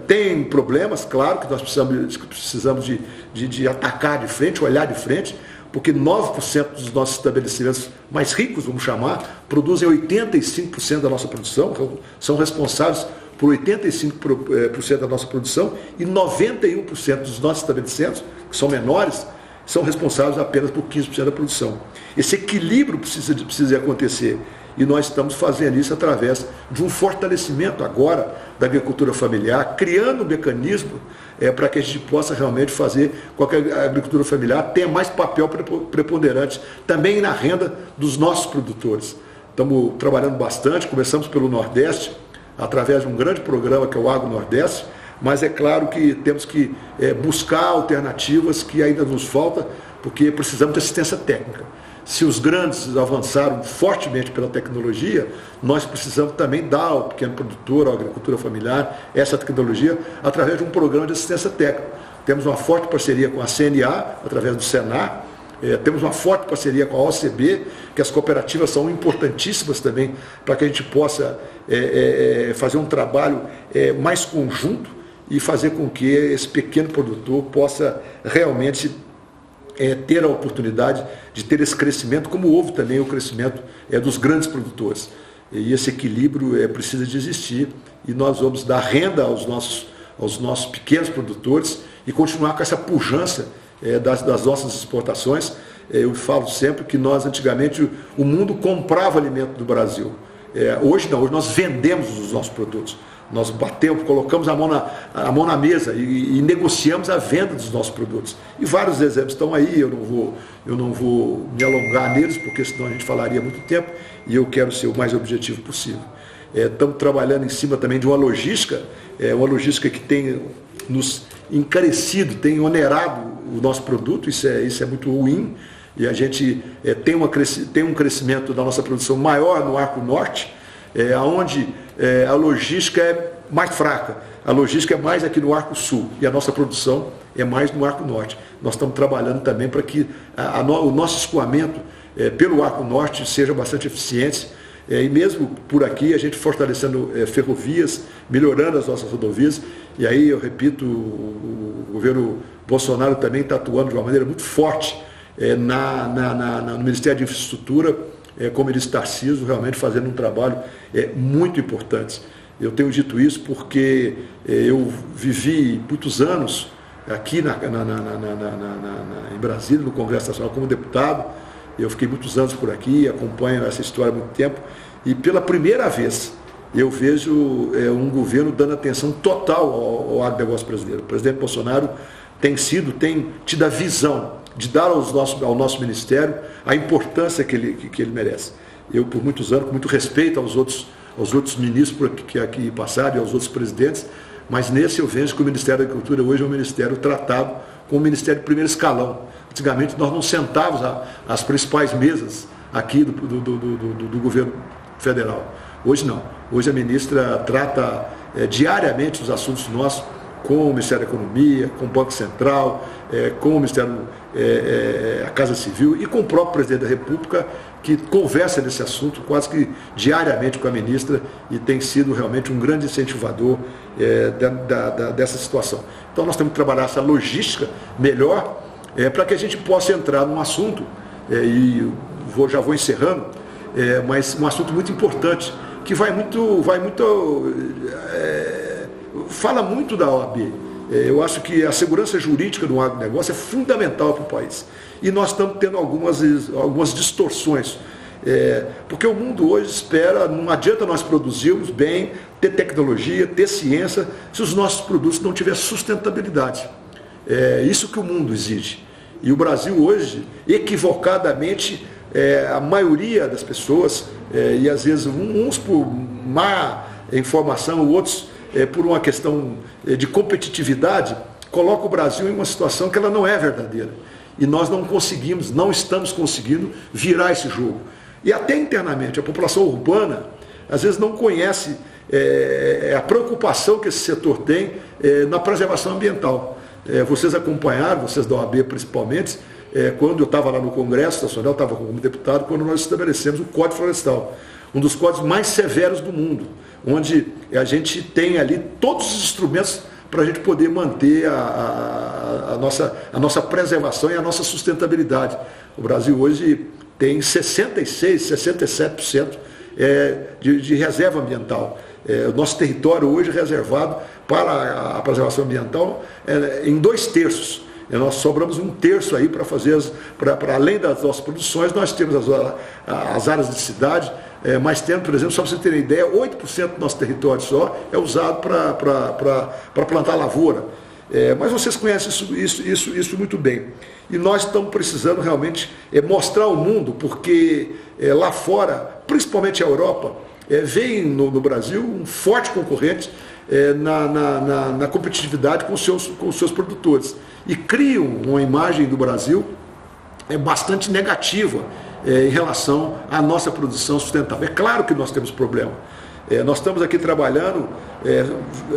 Tem problemas, claro, que nós precisamos de atacar de frente, olhar de frente, porque 9% dos nossos estabelecimentos mais ricos, vamos chamar, produzem 85% da nossa produção, são responsáveis por 85% da nossa produção, e 91% dos nossos estabelecimentos, que são menores, são responsáveis apenas por 15% da produção. Esse equilíbrio precisa acontecer, e nós estamos fazendo isso através de um fortalecimento agora da agricultura familiar, criando um mecanismo para que a gente possa realmente fazer com que a agricultura familiar tenha mais papel preponderante também na renda dos nossos produtores. Estamos trabalhando bastante, começamos pelo Nordeste, através de um grande programa que é o Agro Nordeste, mas é claro que temos que buscar alternativas que ainda nos faltam, porque precisamos de assistência técnica. Se os grandes avançaram fortemente pela tecnologia, nós precisamos também dar ao pequeno produtor, à agricultura familiar, essa tecnologia através de um programa de assistência técnica. Temos uma forte parceria com a CNA, através do Senar, temos uma forte parceria com a OCB, que as cooperativas são importantíssimas também para que a gente possa fazer um trabalho mais conjunto e fazer com que esse pequeno produtor possa realmente ter a oportunidade de ter esse crescimento, como houve também o crescimento dos grandes produtores. E esse equilíbrio precisa de existir, e nós vamos dar renda aos nossos pequenos produtores e continuar com essa pujança das nossas exportações. Eu falo sempre que nós, antigamente, o mundo comprava alimento do Brasil. Hoje não, hoje nós vendemos os nossos produtos. Nós batemos, colocamos a mão na mesa e negociamos a venda dos nossos produtos. E vários exemplos estão aí, eu não vou me alongar neles, porque senão a gente falaria muito tempo, e eu quero ser o mais objetivo possível. Estamos trabalhando em cima também de uma logística que tem nos encarecido, tem onerado o nosso produto, isso é muito ruim, e a gente tem um crescimento da nossa produção maior no Arco Norte, onde a logística é mais fraca, a logística é mais aqui no Arco Sul e a nossa produção é mais no Arco Norte. Nós estamos trabalhando também para que o nosso escoamento pelo Arco Norte seja bastante eficiente, e mesmo por aqui a gente fortalecendo ferrovias, melhorando as nossas rodovias. E aí eu repito, o governo Bolsonaro também está atuando de uma maneira muito forte no Ministério de Infraestrutura, com o ministro Tarcísio, realmente fazendo um trabalho muito importante. Eu tenho dito isso porque eu vivi muitos anos aqui em Brasília, no Congresso Nacional, como deputado. Eu fiquei muitos anos por aqui, acompanho essa história há muito tempo, e pela primeira vez eu vejo um governo dando atenção total ao agronegócio brasileiro. O presidente Bolsonaro tem tido a visão de dar ao nosso ministério a importância que ele merece. Eu, por muitos anos, com muito respeito aos outros ministros que aqui passaram e aos outros presidentes, mas nesse eu vejo que o Ministério da Agricultura hoje é um ministério tratado como um ministério de primeiro escalão. Antigamente nós não sentávamos às principais mesas aqui do governo federal. Hoje não. Hoje a ministra trata diariamente os assuntos nossos com o Ministério da Economia, com o Banco Central, com o Ministério, a Casa Civil e com o próprio Presidente da República, que conversa nesse assunto quase que diariamente com a ministra, e tem sido realmente um grande incentivador dessa situação. Então nós temos que trabalhar essa logística melhor para que a gente possa entrar num assunto já vou encerrando, mas um assunto muito importante, que fala muito da OAB. Eu acho que a segurança jurídica do agronegócio é fundamental para o país. E nós estamos tendo algumas distorções. Porque o mundo hoje espera, não adianta nós produzirmos bem, ter tecnologia, ter ciência, se os nossos produtos não tiverem sustentabilidade. É isso que o mundo exige. E o Brasil hoje, equivocadamente, a maioria das pessoas, e às vezes uns por má informação, outros por uma questão de competitividade, coloca o Brasil em uma situação que ela não é verdadeira. E nós não estamos conseguindo virar esse jogo. E até internamente, a população urbana, às vezes não conhece a preocupação que esse setor tem na preservação ambiental. Vocês acompanharam, vocês da OAB principalmente, quando eu estava lá no Congresso Nacional, estava como deputado, quando nós estabelecemos o Código Florestal, um dos códigos mais severos do mundo, onde a gente tem ali todos os instrumentos para a gente poder manter a nossa preservação e a nossa sustentabilidade. O Brasil hoje tem 67% de reserva ambiental. O nosso território hoje é reservado para a preservação ambiental em 2/3. Nós sobramos 1/3 aí para fazer, para além das nossas produções, nós temos as áreas de cidade, mas temos, por exemplo, só para você ter ideia, 8% do nosso território só é usado para plantar lavoura. Mas vocês conhecem isso muito bem. E nós estamos precisando realmente mostrar ao mundo, porque lá fora, principalmente a Europa, vem no Brasil um forte concorrente na competitividade com os seus produtores. E criam uma imagem do Brasil bastante negativa em relação à nossa produção sustentável. É claro que nós temos problema. Nós estamos aqui trabalhando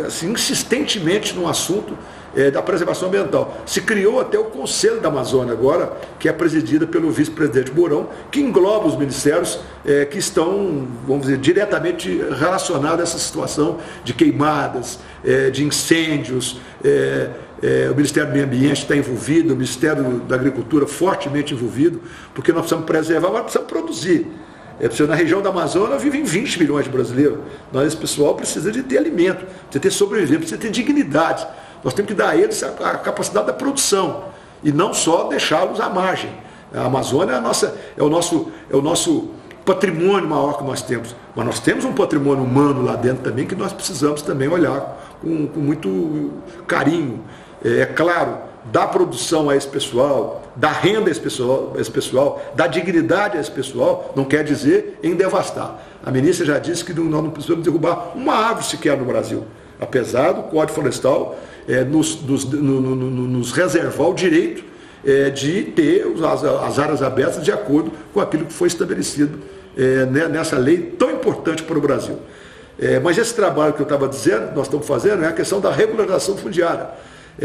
assim, insistentemente no assunto da preservação ambiental. Se criou até o Conselho da Amazônia agora, que é presidida pelo vice-presidente Mourão, que engloba os ministérios que estão, vamos dizer, diretamente relacionados a essa situação de queimadas, de incêndios. O Ministério do Meio Ambiente está envolvido, o Ministério da Agricultura fortemente envolvido, porque nós precisamos preservar, mas precisamos produzir. Na região da Amazônia vivem 20 milhões de brasileiros. Esse pessoal precisa de ter alimento, precisa ter sobrevivência, precisa ter dignidade. Nós temos que dar a eles a capacidade da produção e não só deixá-los à margem. A Amazônia é o nosso patrimônio maior que nós temos. Mas nós temos um patrimônio humano lá dentro também que nós precisamos também olhar com muito carinho. É claro, dar produção a esse pessoal, dar renda a esse pessoal, dar dignidade a esse pessoal, não quer dizer em devastar. A ministra já disse que nós não precisamos derrubar uma árvore sequer no Brasil, apesar do Código Florestal nos reservar o direito de ter as áreas abertas de acordo com aquilo que foi estabelecido nessa lei tão importante para o Brasil. Mas esse trabalho que eu estava dizendo, nós estamos fazendo, é a questão da regularização fundiária.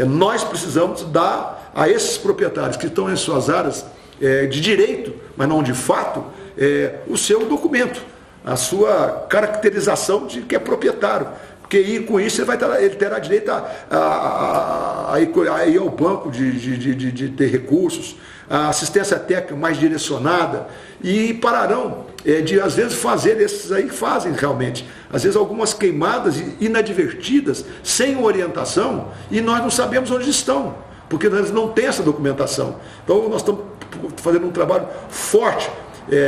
Nós precisamos dar a esses proprietários que estão em suas áreas de direito, mas não de fato, o seu documento, a sua caracterização de que é proprietário. Porque com isso ele terá direito a ir ao banco de ter recursos, a assistência técnica mais direcionada, e pararão de, às vezes, fazer esses aí que fazem realmente. Às vezes algumas queimadas inadvertidas, sem orientação, e nós não sabemos onde estão, porque nós não temos essa documentação. Então nós estamos fazendo um trabalho forte.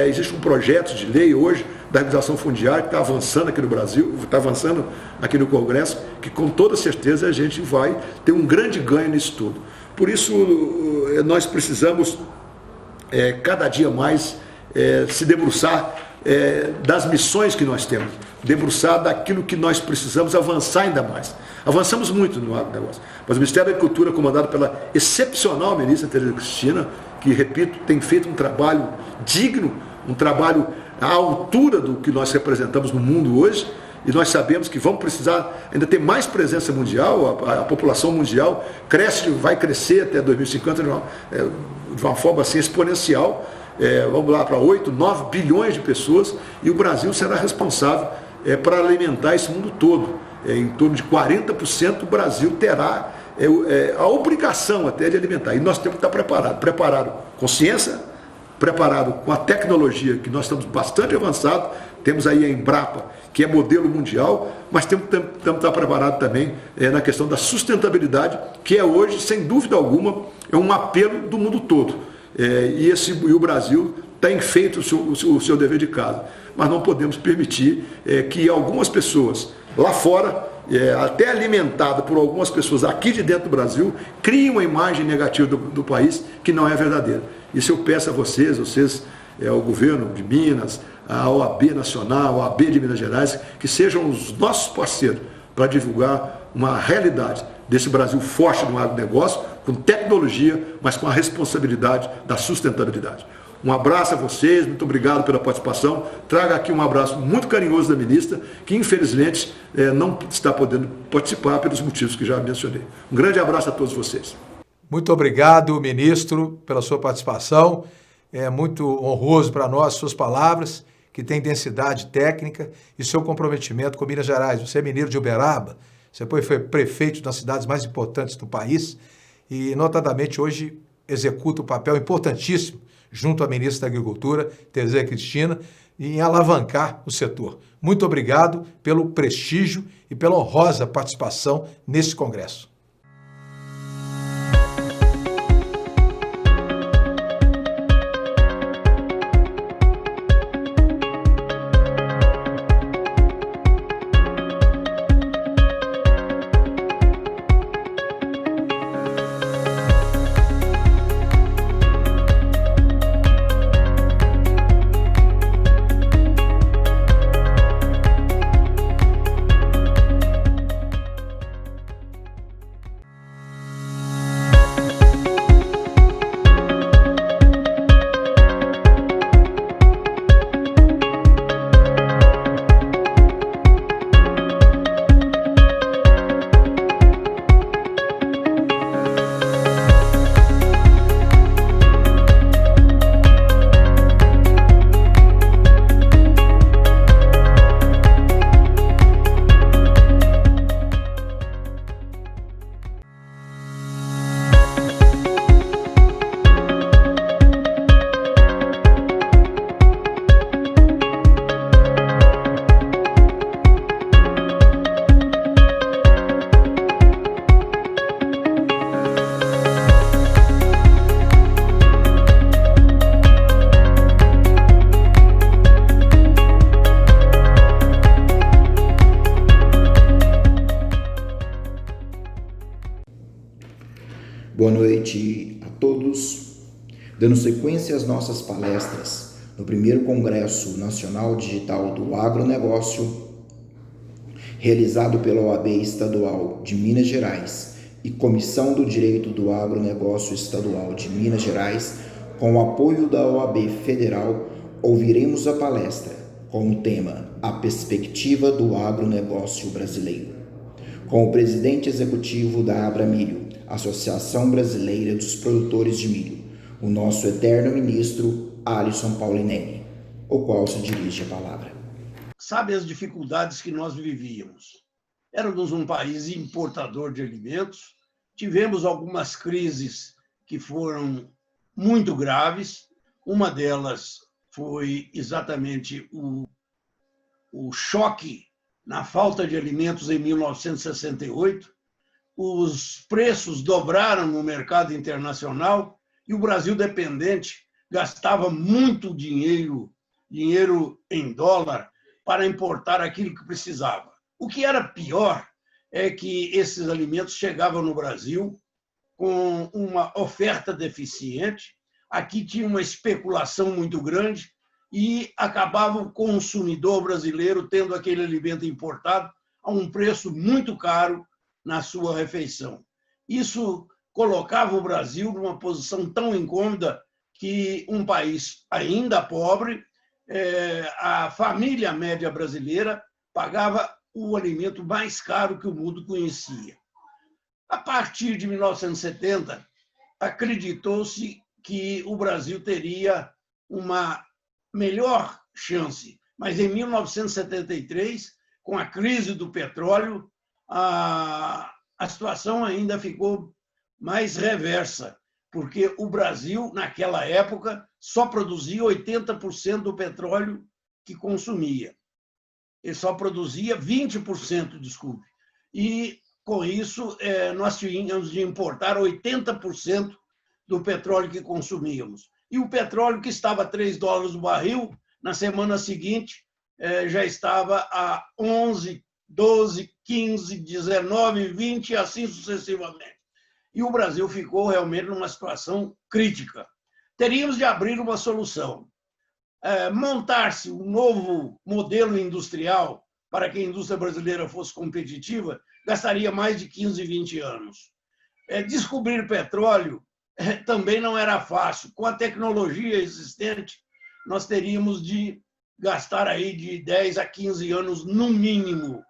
Existe um projeto de lei hoje da regularização fundiária que está avançando aqui no Brasil, está avançando aqui no Congresso, que com toda certeza a gente vai ter um grande ganho nisso tudo. Por isso nós precisamos cada dia mais se debruçar das missões que nós temos, debruçar daquilo que nós precisamos avançar ainda mais. Avançamos muito no agronegócio, mas o Ministério da Agricultura, comandado pela excepcional ministra Tereza Cristina, que, repito, tem feito um trabalho digno, um trabalho à altura do que nós representamos no mundo hoje, e nós sabemos que vamos precisar ainda ter mais presença mundial. A população mundial vai crescer até 2050 de uma forma assim exponencial. Vamos lá para 8, 9 bilhões de pessoas, e o Brasil será responsável para alimentar esse mundo todo. Em torno de 40% o Brasil terá a obrigação até de alimentar. E nós temos que estar preparado com ciência, preparado com a tecnologia, que nós estamos bastante avançados, temos aí a Embrapa, que é modelo mundial, mas temos que estar preparado também na questão da sustentabilidade, que é hoje, sem dúvida alguma, é um apelo do mundo todo. E o Brasil tem feito o seu dever de casa, mas não podemos permitir que algumas pessoas lá fora, até alimentada por algumas pessoas aqui de dentro do Brasil, criem uma imagem negativa do país que não é verdadeira. Isso eu peço a vocês, o governo de Minas, a OAB Nacional, a OAB de Minas Gerais, que sejam os nossos parceiros para divulgar uma realidade desse Brasil forte no agronegócio, com tecnologia, mas com a responsabilidade da sustentabilidade. Um abraço a vocês, muito obrigado pela participação. Traga aqui um abraço muito carinhoso da ministra, que infelizmente não está podendo participar pelos motivos que já mencionei. Um grande abraço a todos vocês. Muito obrigado, ministro, pela sua participação. É muito honroso para nós suas palavras, que têm densidade técnica, e seu comprometimento com Minas Gerais. Você é mineiro de Uberaba, você foi prefeito das cidades mais importantes do país e, notadamente, hoje executa um papel importantíssimo junto à ministra da Agricultura, Tereza Cristina, em alavancar o setor. Muito obrigado pelo prestígio e pela honrosa participação nesse congresso. Boa noite a todos. Dando sequência às nossas palestras no primeiro Congresso Nacional Digital do Agronegócio, realizado pela OAB Estadual de Minas Gerais e Comissão do Direito do Agronegócio Estadual de Minas Gerais, com o apoio da OAB Federal, ouviremos a palestra com o tema A Perspectiva do Agronegócio Brasileiro, com o presidente executivo da Abramilho, Associação Brasileira dos Produtores de Milho, o nosso eterno ministro Alisson Paulinelli, o qual se dirige a palavra. Sabe as dificuldades que nós vivíamos? Éramos um país importador de alimentos, tivemos algumas crises que foram muito graves, uma delas foi exatamente o choque na falta de alimentos em 1968, os preços dobraram no mercado internacional e o Brasil dependente gastava muito dinheiro em dólar para importar aquilo que precisava. O que era pior é que esses alimentos chegavam no Brasil com uma oferta deficiente, aqui tinha uma especulação muito grande e acabava o consumidor brasileiro tendo aquele alimento importado a um preço muito caro na sua refeição. Isso colocava o Brasil numa posição tão incômoda que um país ainda pobre, a família média brasileira pagava o alimento mais caro que o mundo conhecia. A partir de 1970, acreditou-se que o Brasil teria uma melhor chance, mas em 1973, com a crise do petróleo, a situação ainda ficou mais reversa. porque o Brasil, naquela época, só produzia 80% do petróleo que consumia. Ele só produzia 20%, desculpe. E, com isso, nós tínhamos de importar 80% do petróleo que consumíamos. E o petróleo, que estava a $3 o barril, na semana seguinte já estava a 11, 12, 15, 19, 20 e assim sucessivamente. E o Brasil ficou realmente numa situação crítica. Teríamos de abrir uma solução. Montar-se um novo modelo industrial para que a indústria brasileira fosse competitiva gastaria mais de 15, 20 anos. Descobrir petróleo também não era fácil. Com a tecnologia existente, nós teríamos de gastar aí de 10 a 15 anos no mínimo.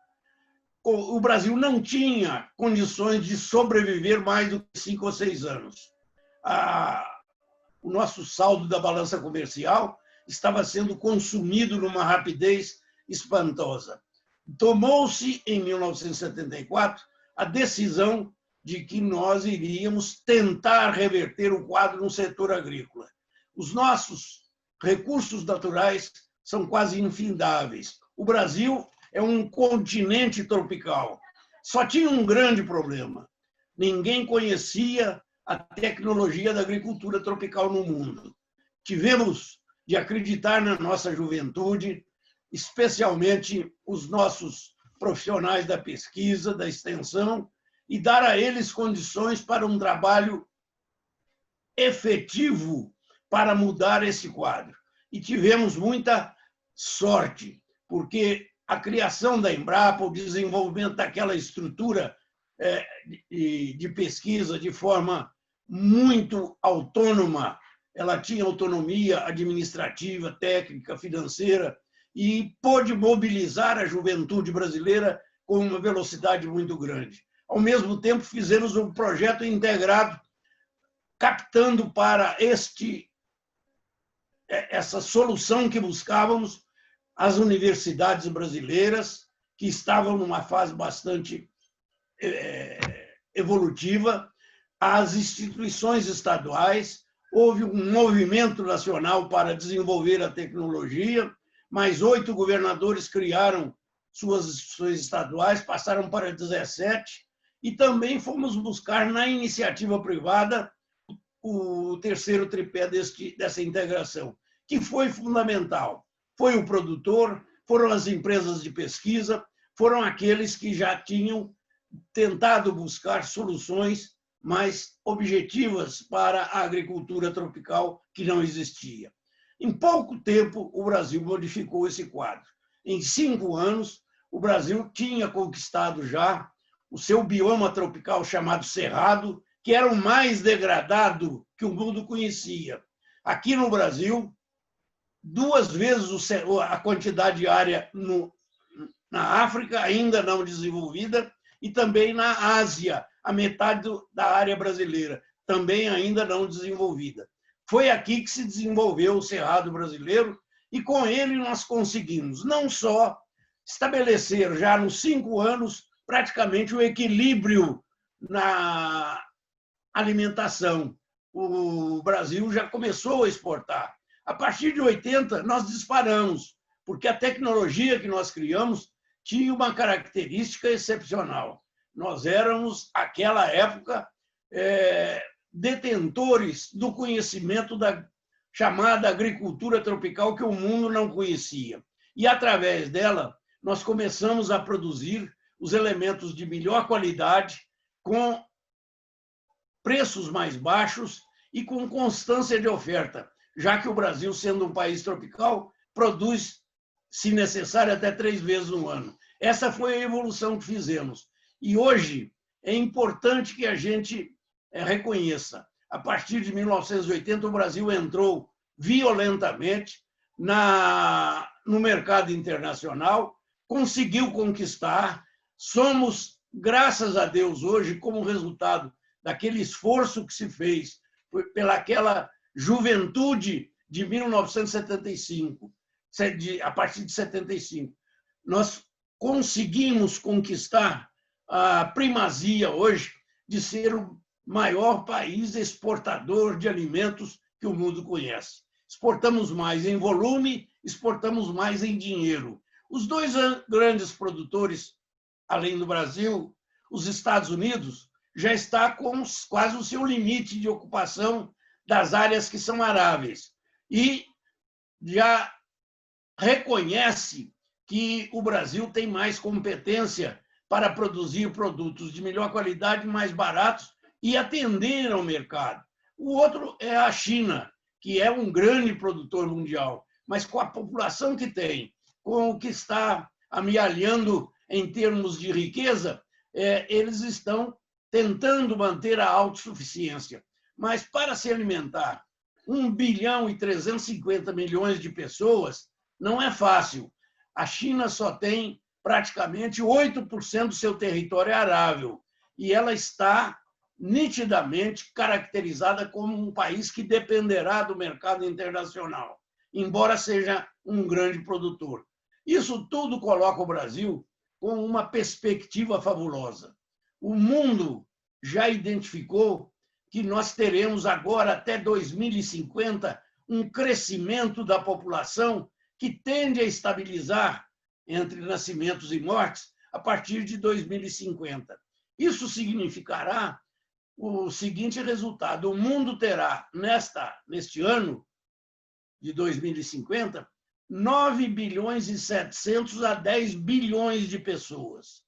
O Brasil não tinha condições de sobreviver mais do que 5 ou 6 anos. O nosso saldo da balança comercial estava sendo consumido numa rapidez espantosa. Tomou-se, em 1974, a decisão de que nós iríamos tentar reverter o quadro no setor agrícola. Os nossos recursos naturais são quase infindáveis. O Brasil é um continente tropical. Só tinha um grande problema. Ninguém conhecia a tecnologia da agricultura tropical no mundo. Tivemos de acreditar na nossa juventude, especialmente os nossos profissionais da pesquisa, da extensão, e dar a eles condições para um trabalho efetivo para mudar esse quadro. E tivemos muita sorte, porque a criação da Embrapa, o desenvolvimento daquela estrutura de pesquisa de forma muito autônoma, ela tinha autonomia administrativa, técnica, financeira, e pôde mobilizar a juventude brasileira com uma velocidade muito grande. Ao mesmo tempo, fizemos um projeto integrado, captando para essa solução que buscávamos as universidades brasileiras, que estavam numa fase bastante evolutiva, as instituições estaduais. Houve um movimento nacional para desenvolver a tecnologia, mais 8 governadores criaram suas instituições estaduais, passaram para 17, e também fomos buscar na iniciativa privada o terceiro tripé dessa integração, que foi fundamental. Foi o produtor, foram as empresas de pesquisa, foram aqueles que já tinham tentado buscar soluções mais objetivas para a agricultura tropical que não existia. Em pouco tempo, o Brasil modificou esse quadro. Em 5 anos, o Brasil tinha conquistado já o seu bioma tropical chamado Cerrado, que era o mais degradado que o mundo conhecia. Aqui no Brasil, 2 vezes a quantidade de área na África, ainda não desenvolvida, e também na Ásia, a metade da área brasileira, também ainda não desenvolvida. Foi aqui que se desenvolveu o Cerrado brasileiro, e com ele nós conseguimos não só estabelecer, já nos 5 anos, praticamente o equilíbrio na alimentação. O Brasil já começou a exportar. A partir de 80, nós disparamos, porque a tecnologia que nós criamos tinha uma característica excepcional. Nós éramos, naquela época, detentores do conhecimento da chamada agricultura tropical, que o mundo não conhecia. E, através dela, nós começamos a produzir os elementos de melhor qualidade, com preços mais baixos e com constância de oferta, já que o Brasil, sendo um país tropical, produz, se necessário, até 3 vezes no ano. Essa foi a evolução que fizemos. E hoje é importante que a gente reconheça. A partir de 1980, o Brasil entrou violentamente no mercado internacional, conseguiu conquistar. Somos, graças a Deus, hoje, como resultado daquele esforço que se fez pelaquela juventude de 1975, a partir de 75, nós conseguimos conquistar a primazia hoje de ser maior país exportador de alimentos que o mundo conhece. Exportamos mais em volume, exportamos mais em dinheiro. Os dois grandes produtores, além do Brasil, os Estados Unidos, já está com quase o seu limite de ocupação das áreas que são aráveis. E já reconhece que o Brasil tem mais competência para produzir produtos de melhor qualidade, mais baratos e atender ao mercado. O outro é a China, que é um grande produtor mundial, mas com a população que tem, com o que está amealhando em termos de riqueza, eles estão tentando manter a autossuficiência. Mas para se alimentar 1 bilhão e 350 milhões de pessoas, não é fácil. A China só tem praticamente 8% do seu território arável e ela está nitidamente caracterizada como um país que dependerá do mercado internacional, embora seja um grande produtor. Isso tudo coloca o Brasil com uma perspectiva fabulosa. O mundo já identificou que nós teremos agora, até 2050, um crescimento da população que tende a estabilizar entre nascimentos e mortes a partir de 2050. Isso significará o seguinte resultado: o mundo terá, neste ano de 2050, 9 bilhões e 700 a 10 bilhões de pessoas,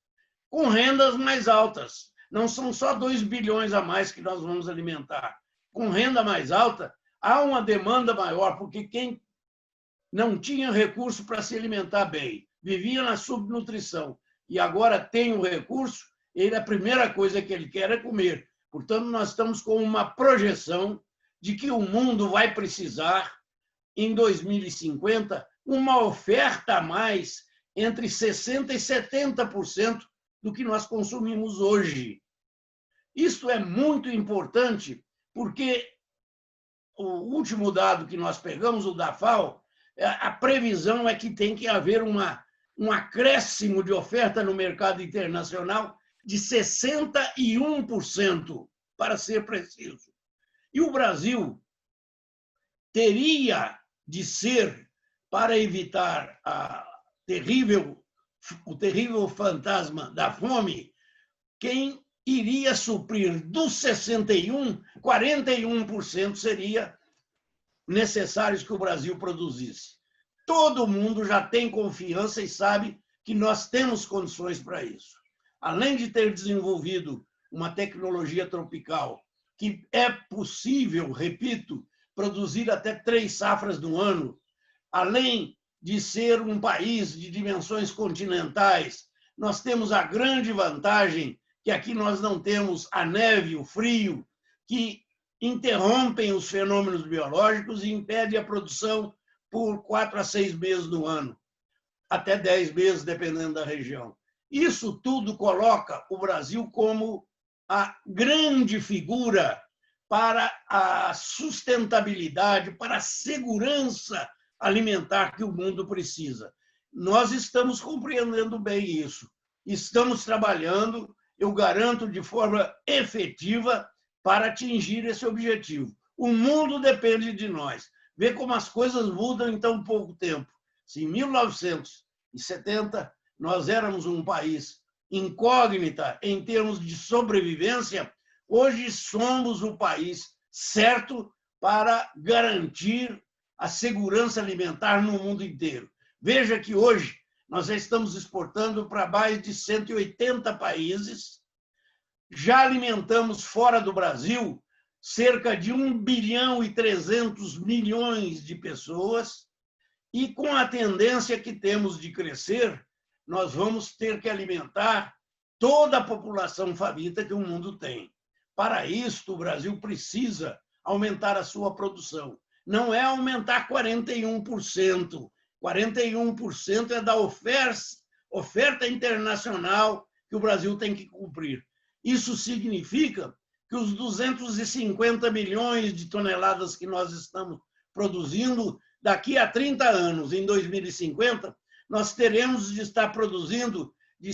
com rendas mais altas. Não são só 2 bilhões a mais que nós vamos alimentar. Com renda mais alta, há uma demanda maior, porque quem não tinha recurso para se alimentar bem, vivia na subnutrição, e agora tem o recurso, a primeira coisa que ele quer é comer. Portanto, nós estamos com uma projeção de que o mundo vai precisar, em 2050, uma oferta a mais entre 60% e 70% do que nós consumimos hoje. Isso é muito importante, porque o último dado que nós pegamos, o da FAO, a previsão é que tem que haver um acréscimo de oferta no mercado internacional de 61%, para ser preciso. E o Brasil teria de ser, para evitar o terrível fantasma da fome, quem iria suprir dos 61%, 41% seria necessários que o Brasil produzisse. Todo mundo já tem confiança e sabe que nós temos condições para isso. Além de ter desenvolvido uma tecnologia tropical, que é possível, repito, produzir até 3 safras no ano, além de ser um país de dimensões continentais, nós temos a grande vantagem que aqui nós não temos a neve, o frio, que interrompem os fenômenos biológicos e impedem a produção por 4 a 6 meses no ano, até 10 meses, dependendo da região. Isso tudo coloca o Brasil como a grande figura para a sustentabilidade, para a segurança alimentar que o mundo precisa. Nós estamos compreendendo bem isso. Estamos trabalhando, eu garanto, de forma efetiva para atingir esse objetivo. O mundo depende de nós. Vê como as coisas mudam em tão pouco tempo. Se em 1970 nós éramos um país incógnita em termos de sobrevivência, hoje somos o país certo para garantir a segurança alimentar no mundo inteiro. Veja que hoje nós já estamos exportando para mais de 180 países, já alimentamos fora do Brasil cerca de 1 bilhão e 300 milhões de pessoas, e com a tendência que temos de crescer, nós vamos ter que alimentar toda a população faminta que o mundo tem. Para isso, o Brasil precisa aumentar a sua produção. Não é aumentar 41%. 41% é da oferta internacional que o Brasil tem que cumprir. Isso significa que os 250 milhões de toneladas que nós estamos produzindo, daqui a 30 anos, em 2050, nós teremos de estar produzindo de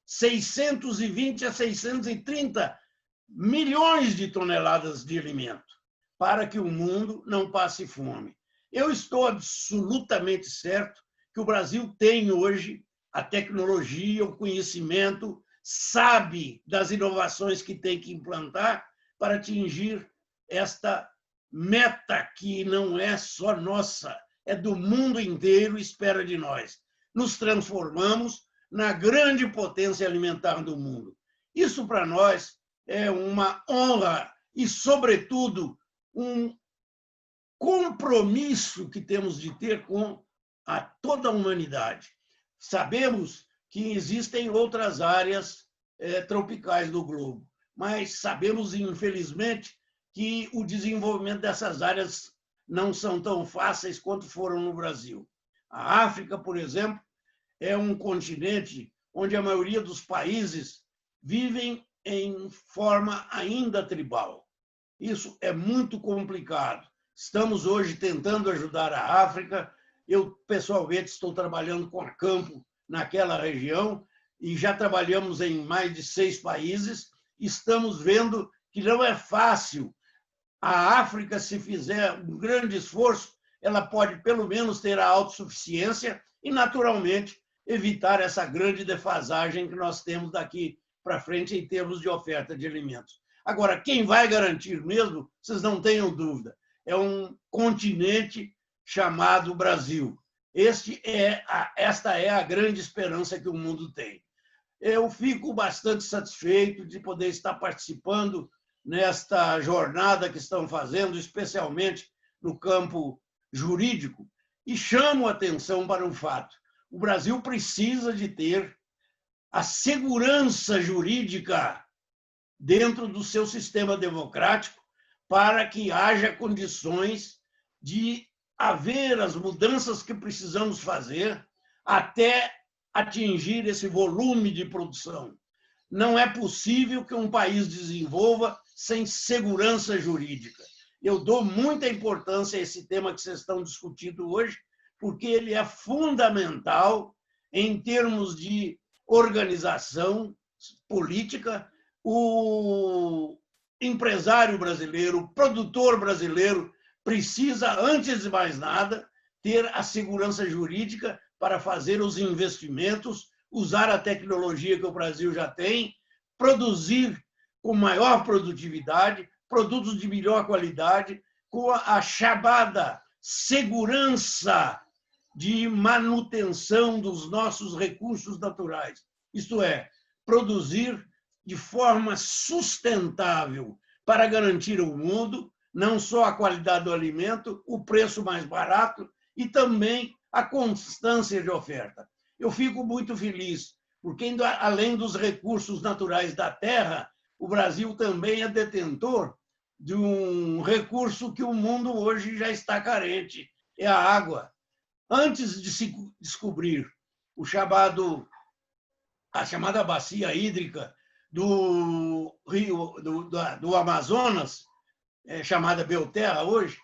620 a 630 milhões de toneladas de alimento para que o mundo não passe fome. Eu estou absolutamente certo que o Brasil tem hoje a tecnologia, o conhecimento, sabe das inovações que tem que implantar para atingir esta meta que não é só nossa, é do mundo inteiro, espera de nós. Nos transformamos na grande potência alimentar do mundo. Isso, para nós, é uma honra e, sobretudo, um compromisso que temos de ter com toda a humanidade. Sabemos que existem outras áreas tropicais do globo, mas sabemos, infelizmente, que o desenvolvimento dessas áreas não são tão fáceis quanto foram no Brasil. A África, por exemplo, é um continente onde a maioria dos países vivem em forma ainda tribal. Isso é muito complicado. Estamos hoje tentando ajudar a África. Eu, pessoalmente, estou trabalhando com a Campo naquela região e já trabalhamos em mais de 6 países. Estamos vendo que não é fácil. A África, se fizer um grande esforço, ela pode, pelo menos, ter a autossuficiência e, naturalmente, evitar essa grande defasagem que nós temos daqui para frente em termos de oferta de alimentos. Agora, quem vai garantir mesmo, vocês não tenham dúvida, é um continente chamado Brasil. Esta é a grande esperança que o mundo tem. Eu fico bastante satisfeito de poder estar participando nesta jornada que estão fazendo, especialmente no campo jurídico, e chamo a atenção para um fato. O Brasil precisa de ter a segurança jurídica dentro do seu sistema democrático para que haja condições de haver as mudanças que precisamos fazer até atingir esse volume de produção. Não é possível que um país desenvolva sem segurança jurídica. Eu dou muita importância a esse tema que vocês estão discutindo hoje, porque ele é fundamental em termos de organização política. O empresário brasileiro, o produtor brasileiro, precisa, antes de mais nada, ter a segurança jurídica para fazer os investimentos, usar a tecnologia que o Brasil já tem, produzir com maior produtividade, produtos de melhor qualidade, com a chamada segurança de manutenção dos nossos recursos naturais. Isto é, produzir de forma sustentável para garantir ao mundo não só a qualidade do alimento, o preço mais barato e também a constância de oferta. Eu fico muito feliz, porque, além dos recursos naturais da terra, o Brasil também é detentor de um recurso que o mundo hoje já está carente, é a água. Antes de se descobrir a chamada bacia hídrica do rio do Amazonas, chamada Belterra hoje,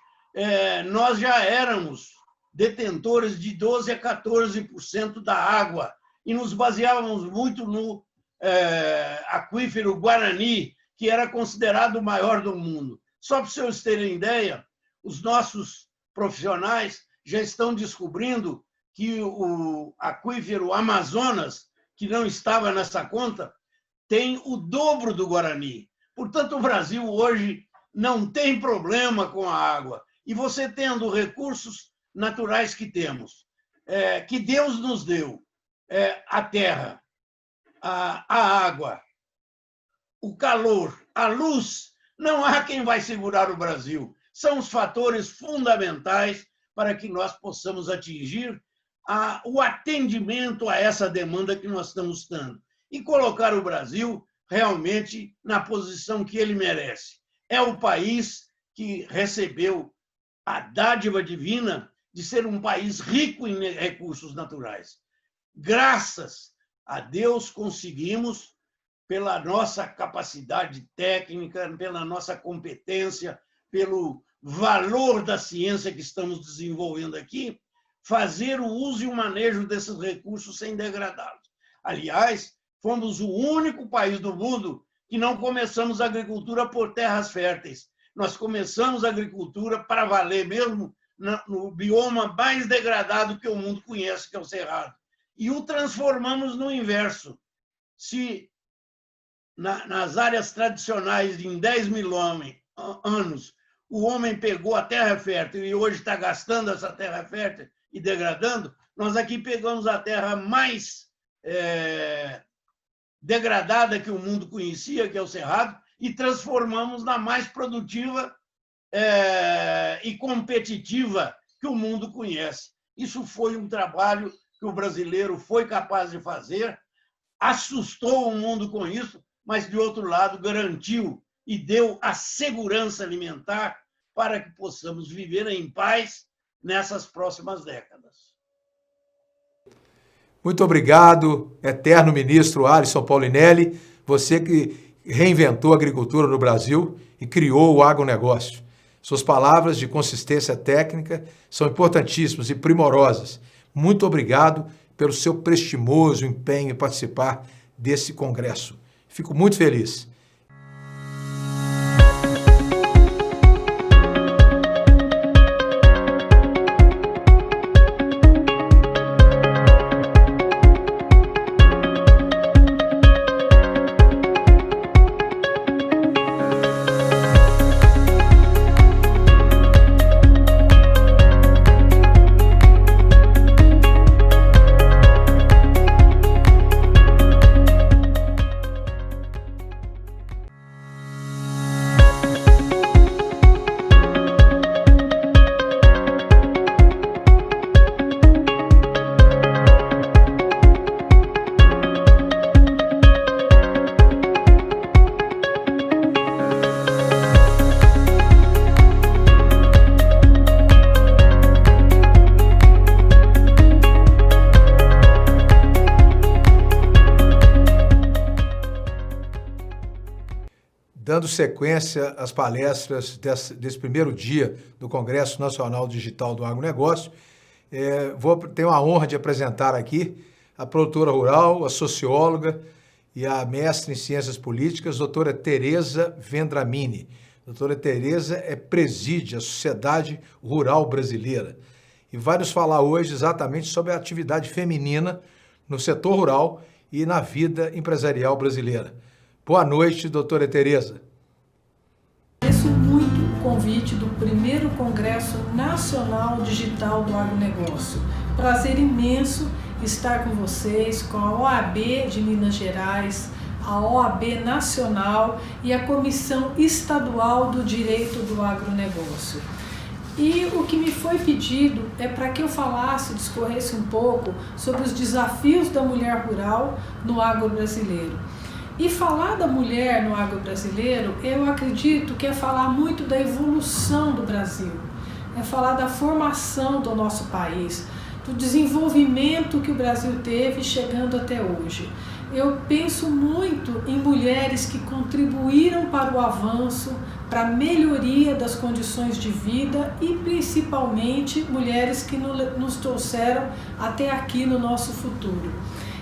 nós já éramos detentores de 12% a 14% da água e nos baseávamos muito no aquífero Guarani, que era considerado o maior do mundo. Só para vocês terem ideia, os nossos profissionais já estão descobrindo que o aquífero Amazonas, que não estava nessa conta, tem o dobro do Guarani. Portanto, o Brasil hoje não tem problema com a água. E você tendo recursos naturais que temos, que Deus nos deu, a terra, a água, o calor, a luz, não há quem vai segurar o Brasil. São os fatores fundamentais para que nós possamos atingir o atendimento a essa demanda que nós estamos dando e colocar o Brasil realmente na posição que ele merece. É o país que recebeu a dádiva divina de ser um país rico em recursos naturais. Graças a Deus conseguimos, pela nossa capacidade técnica, pela nossa competência, pelo valor da ciência que estamos desenvolvendo aqui, fazer o uso e o manejo desses recursos sem degradá-los. Aliás, fomos o único país do mundo que não começamos a agricultura por terras férteis. Nós começamos a agricultura para valer mesmo no bioma mais degradado que o mundo conhece, que é o Cerrado. E o transformamos no inverso. Se nas áreas tradicionais, em 10 mil anos, o homem pegou a terra fértil e hoje está gastando essa terra fértil e degradando, nós aqui pegamos a terra mais degradada que o mundo conhecia, que é o Cerrado, e transformamos na mais produtiva e competitiva que o mundo conhece. Isso foi um trabalho que o brasileiro foi capaz de fazer, assustou o mundo com isso, mas, de outro lado, garantiu e deu a segurança alimentar para que possamos viver em paz nessas próximas décadas. Muito obrigado, eterno ministro Alisson Paulinelli, você que reinventou a agricultura no Brasil e criou o agronegócio. Suas palavras de consistência técnica são importantíssimas e primorosas. Muito obrigado pelo seu prestimoso empenho em participar desse congresso. Fico muito feliz. Dando sequência às palestras desse primeiro dia do Congresso Nacional Digital do Agronegócio, tenho a honra de apresentar aqui a produtora rural, a socióloga e a mestre em Ciências Políticas, doutora Tereza Vendramini. Doutora Tereza preside a Sociedade Rural Brasileira e vai nos falar hoje exatamente sobre a atividade feminina no setor rural e na vida empresarial brasileira. Boa noite, doutora Tereza. Agradeço muito o convite do primeiro Congresso Nacional Digital do Agronegócio. Prazer imenso estar com vocês, com a OAB de Minas Gerais, a OAB Nacional e a Comissão Estadual do Direito do Agronegócio. E o que me foi pedido é para que eu falasse, discorresse um pouco sobre os desafios da mulher rural no agro brasileiro. E falar da mulher no agro brasileiro, eu acredito que é falar muito da evolução do Brasil, é falar da formação do nosso país, do desenvolvimento que o Brasil teve chegando até hoje. Eu penso muito em mulheres que contribuíram para o avanço, para a melhoria das condições de vida e principalmente mulheres que nos trouxeram até aqui no nosso futuro.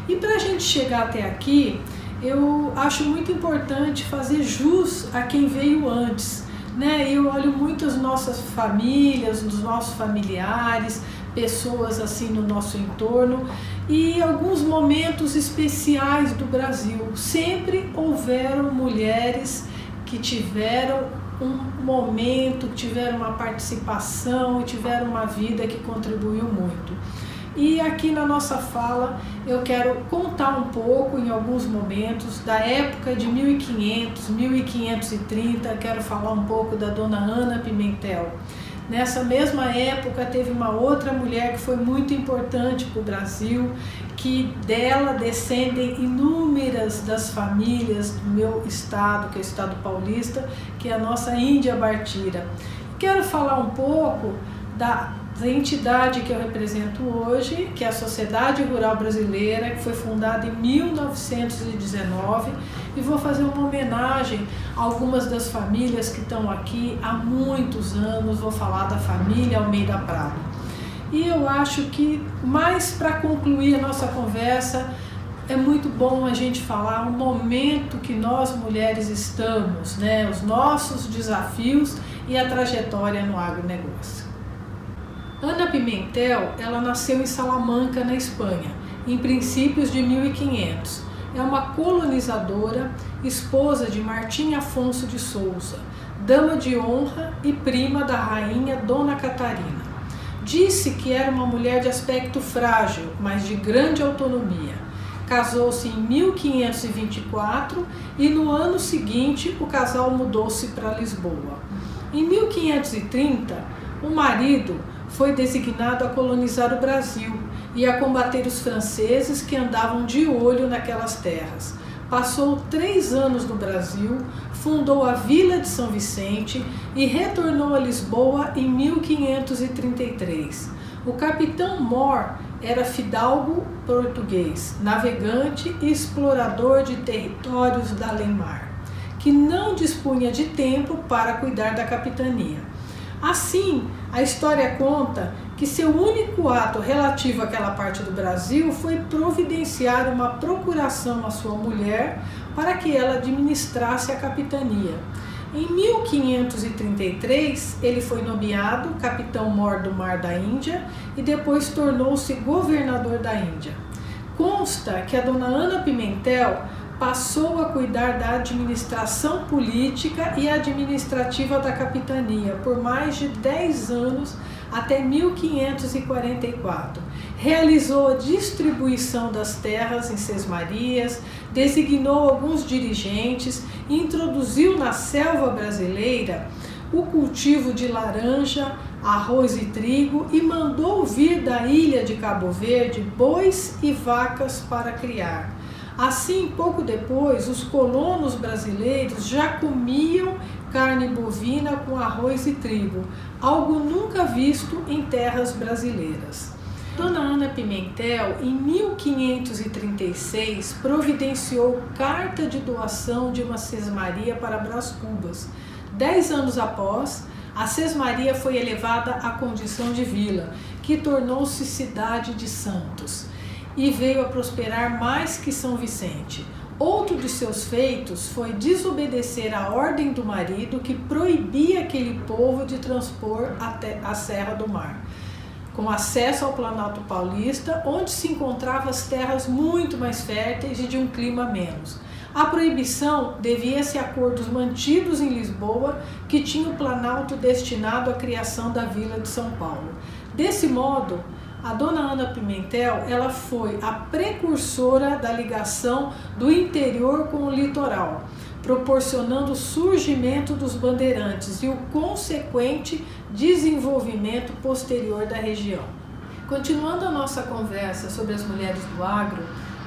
E para a gente chegar até aqui, eu acho muito importante fazer jus a quem veio antes, né? Eu olho muito as nossas famílias, os nossos familiares, pessoas assim no nosso entorno e alguns momentos especiais do Brasil. Sempre houveram mulheres que tiveram um momento, tiveram uma participação e tiveram uma vida que contribuiu muito. E aqui na nossa fala eu quero contar um pouco, em alguns momentos, da época de 1500, 1530, quero falar um pouco da dona Ana Pimentel. Nessa mesma época teve uma outra mulher que foi muito importante para o Brasil, que dela descendem inúmeras das famílias do meu estado, que é o estado paulista, que é a nossa Índia Bartira. Quero falar um pouco da entidade que eu represento hoje, que é a Sociedade Rural Brasileira, que foi fundada em 1919, e vou fazer uma homenagem a algumas das famílias que estão aqui há muitos anos. Vou falar da família Almeida Prado. E eu acho que, mais para concluir a nossa conversa, é muito bom a gente falar o momento que nós mulheres estamos, né? Os nossos desafios e a trajetória no agronegócio. Ana Pimentel, ela nasceu em Salamanca, na Espanha, em princípios de 1500. É uma colonizadora, esposa de Martim Afonso de Souza, dama de honra e prima da rainha Dona Catarina. Disse que era uma mulher de aspecto frágil, mas de grande autonomia. Casou-se em 1524 e no ano seguinte o casal mudou-se para Lisboa. Em 1530, o marido foi designado a colonizar o Brasil e a combater os franceses que andavam de olho naquelas terras. Passou 3 anos no Brasil, fundou a Vila de São Vicente e retornou a Lisboa em 1533. O capitão Mor era fidalgo português, navegante e explorador de territórios da além-mar, que não dispunha de tempo para cuidar da capitania. Assim, a história conta que seu único ato relativo àquela parte do Brasil foi providenciar uma procuração à sua mulher para que ela administrasse a capitania. Em 1533, ele foi nomeado capitão-mor do Mar da Índia e depois tornou-se governador da Índia. Consta que a dona Ana Pimentel passou a cuidar da administração política e administrativa da capitania por mais de 10 anos, até 1544. Realizou a distribuição das terras em Sesmarias, designou alguns dirigentes, introduziu na selva brasileira o cultivo de laranja, arroz e trigo e mandou vir da ilha de Cabo Verde bois e vacas para criar. Assim, pouco depois, os colonos brasileiros já comiam carne bovina com arroz e trigo, algo nunca visto em terras brasileiras. Dona Ana Pimentel, em 1536, providenciou carta de doação de uma sesmaria para Brás Cubas. 10 anos após, a sesmaria foi elevada à condição de vila, que tornou-se cidade de Santos, e veio a prosperar mais que São Vicente. Outro de seus feitos foi desobedecer a ordem do marido que proibia aquele povo de transpor até a Serra do Mar, com acesso ao Planalto Paulista, onde se encontravam as terras muito mais férteis e de um clima menos. A proibição devia-se a acordos mantidos em Lisboa, que tinha o Planalto destinado à criação da Vila de São Paulo. Desse modo, a dona Ana Pimentel, ela foi a precursora da ligação do interior com o litoral, proporcionando o surgimento dos bandeirantes e o consequente desenvolvimento posterior da região. Continuando a nossa conversa sobre as mulheres do agro,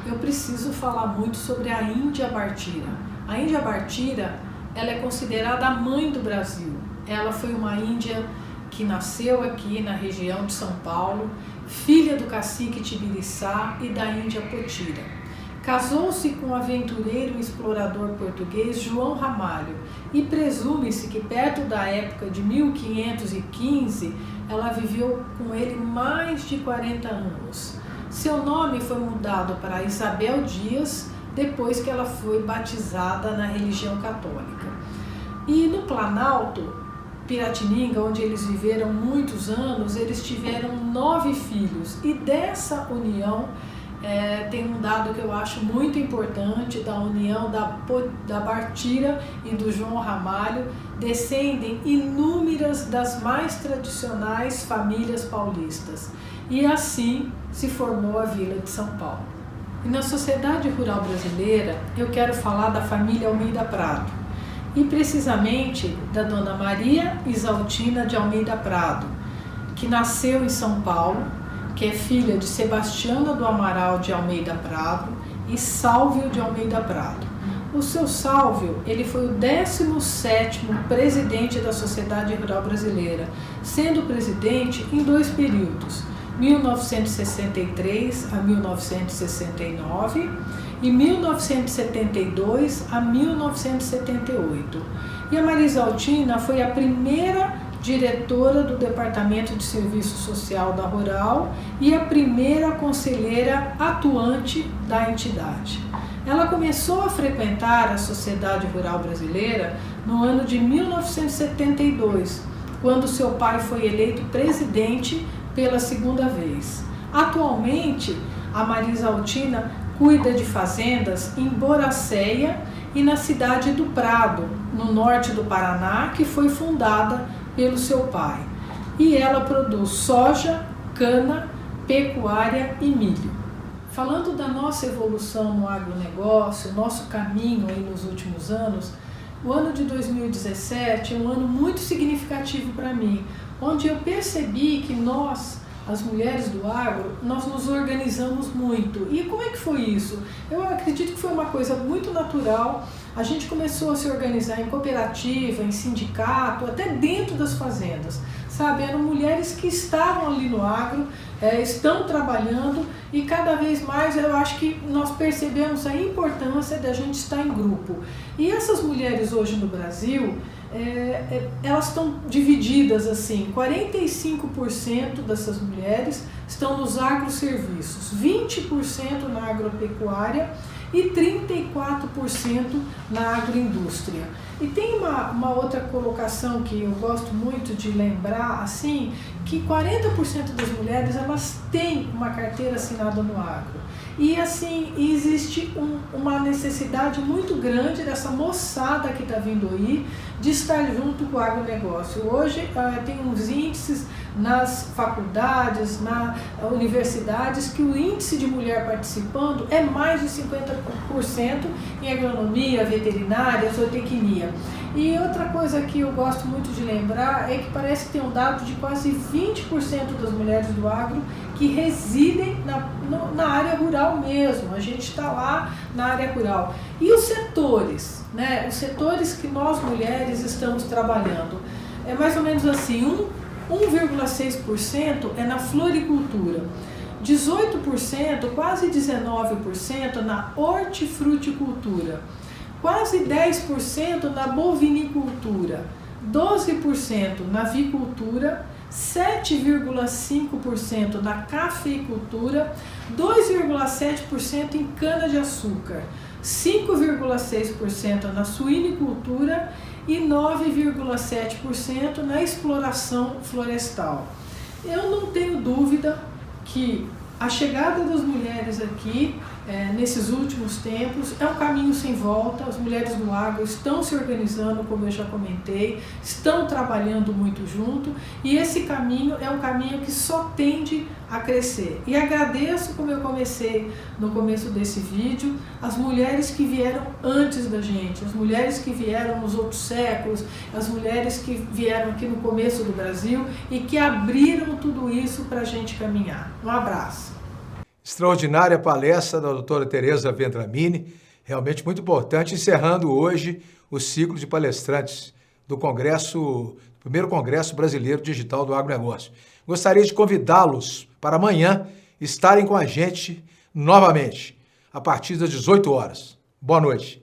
eu preciso falar muito sobre a Índia Bartira. A Índia Bartira, ela é considerada a mãe do Brasil. Ela foi uma índia que nasceu aqui na região de São Paulo, filha do cacique Tibiriçá e da Índia Potira. Casou-se com o aventureiro e explorador português João Ramalho e presume-se que perto da época de 1515 ela viveu com ele mais de 40 anos. Seu nome foi mudado para Isabel Dias depois que ela foi batizada na religião católica. E no Planalto, Piratininga, onde eles viveram muitos anos, eles tiveram 9 filhos e dessa união tem um dado que eu acho muito importante, da união da Bartira e do João Ramalho, descendem inúmeras das mais tradicionais famílias paulistas e assim se formou a Vila de São Paulo. E na sociedade rural brasileira eu quero falar da família Almeida Prado, e precisamente da dona Maria Isaltina de Almeida Prado, que nasceu em São Paulo, que é filha de Sebastiana do Amaral de Almeida Prado e Sálvio de Almeida Prado. O seu Sálvio, ele foi o 17º presidente da Sociedade Rural Brasileira, sendo presidente em 2 períodos, 1963 a 1969 e 1972 a 1978. E a Maria Isaltina foi a primeira diretora do Departamento de Serviço Social da Rural e a primeira conselheira atuante da entidade. Ela começou a frequentar a Sociedade Rural Brasileira no ano de 1972, quando seu pai foi eleito presidente pela segunda vez. Atualmente, a Marisa Altina cuida de fazendas em Boracéia e na cidade do Prado, no norte do Paraná, que foi fundada pelo seu pai. E ela produz soja, cana, pecuária e milho. Falando da nossa evolução no agronegócio, nosso caminho aí nos últimos anos, o ano de 2017 é um ano muito significativo para mim, onde eu percebi que nós, as mulheres do agro, nós nos organizamos muito. E como é que foi isso? Eu acredito que foi uma coisa muito natural. A gente começou a se organizar em cooperativa, em sindicato, até dentro das fazendas. Sabe, eram mulheres que estavam ali no agro, estão trabalhando e cada vez mais eu acho que nós percebemos a importância de a gente estar em grupo. E essas mulheres hoje no Brasil, elas estão divididas assim, 45% dessas mulheres estão nos agroserviços, 20% na agropecuária e 34% na agroindústria. E tem uma outra colocação que eu gosto muito de lembrar, assim, que 40% das mulheres elas têm uma carteira assinada no agro. E assim, existe uma necessidade muito grande dessa moçada que está vindo aí de estar junto com o agronegócio. Hoje tem uns índices nas faculdades, nas universidades, que o índice de mulher participando é mais de 50% em agronomia, veterinária, zootecnia. E outra coisa que eu gosto muito de lembrar é que parece que tem um dado de quase 20% das mulheres do agro que residem na área rural mesmo. A gente está lá na área rural. E os setores, né? Os setores que nós mulheres estamos trabalhando, é mais ou menos assim, 1,6% é na floricultura, 18%, quase 19% na hortifruticultura, quase 10% na bovinicultura, 12% na avicultura, 7,5% na cafeicultura, 2,7% em cana-de-açúcar, 5,6% na suinicultura e 9,7% na exploração florestal. Eu não tenho dúvida que a chegada das mulheres aqui, nesses últimos tempos, é um caminho sem volta. As mulheres do agro estão se organizando, como eu já comentei, estão trabalhando muito junto, e esse caminho é um caminho que só tende a crescer. E agradeço, como eu comecei no começo desse vídeo, as mulheres que vieram antes da gente, as mulheres que vieram nos outros séculos, as mulheres que vieram aqui no começo do Brasil e que abriram tudo isso para a gente caminhar. Um abraço. Extraordinária palestra da doutora Tereza Vendramini, realmente muito importante, encerrando hoje o ciclo de palestrantes do primeiro Congresso Brasileiro Digital do Agronegócio. Gostaria de convidá-los para amanhã estarem com a gente novamente, a partir das 18 horas. Boa noite.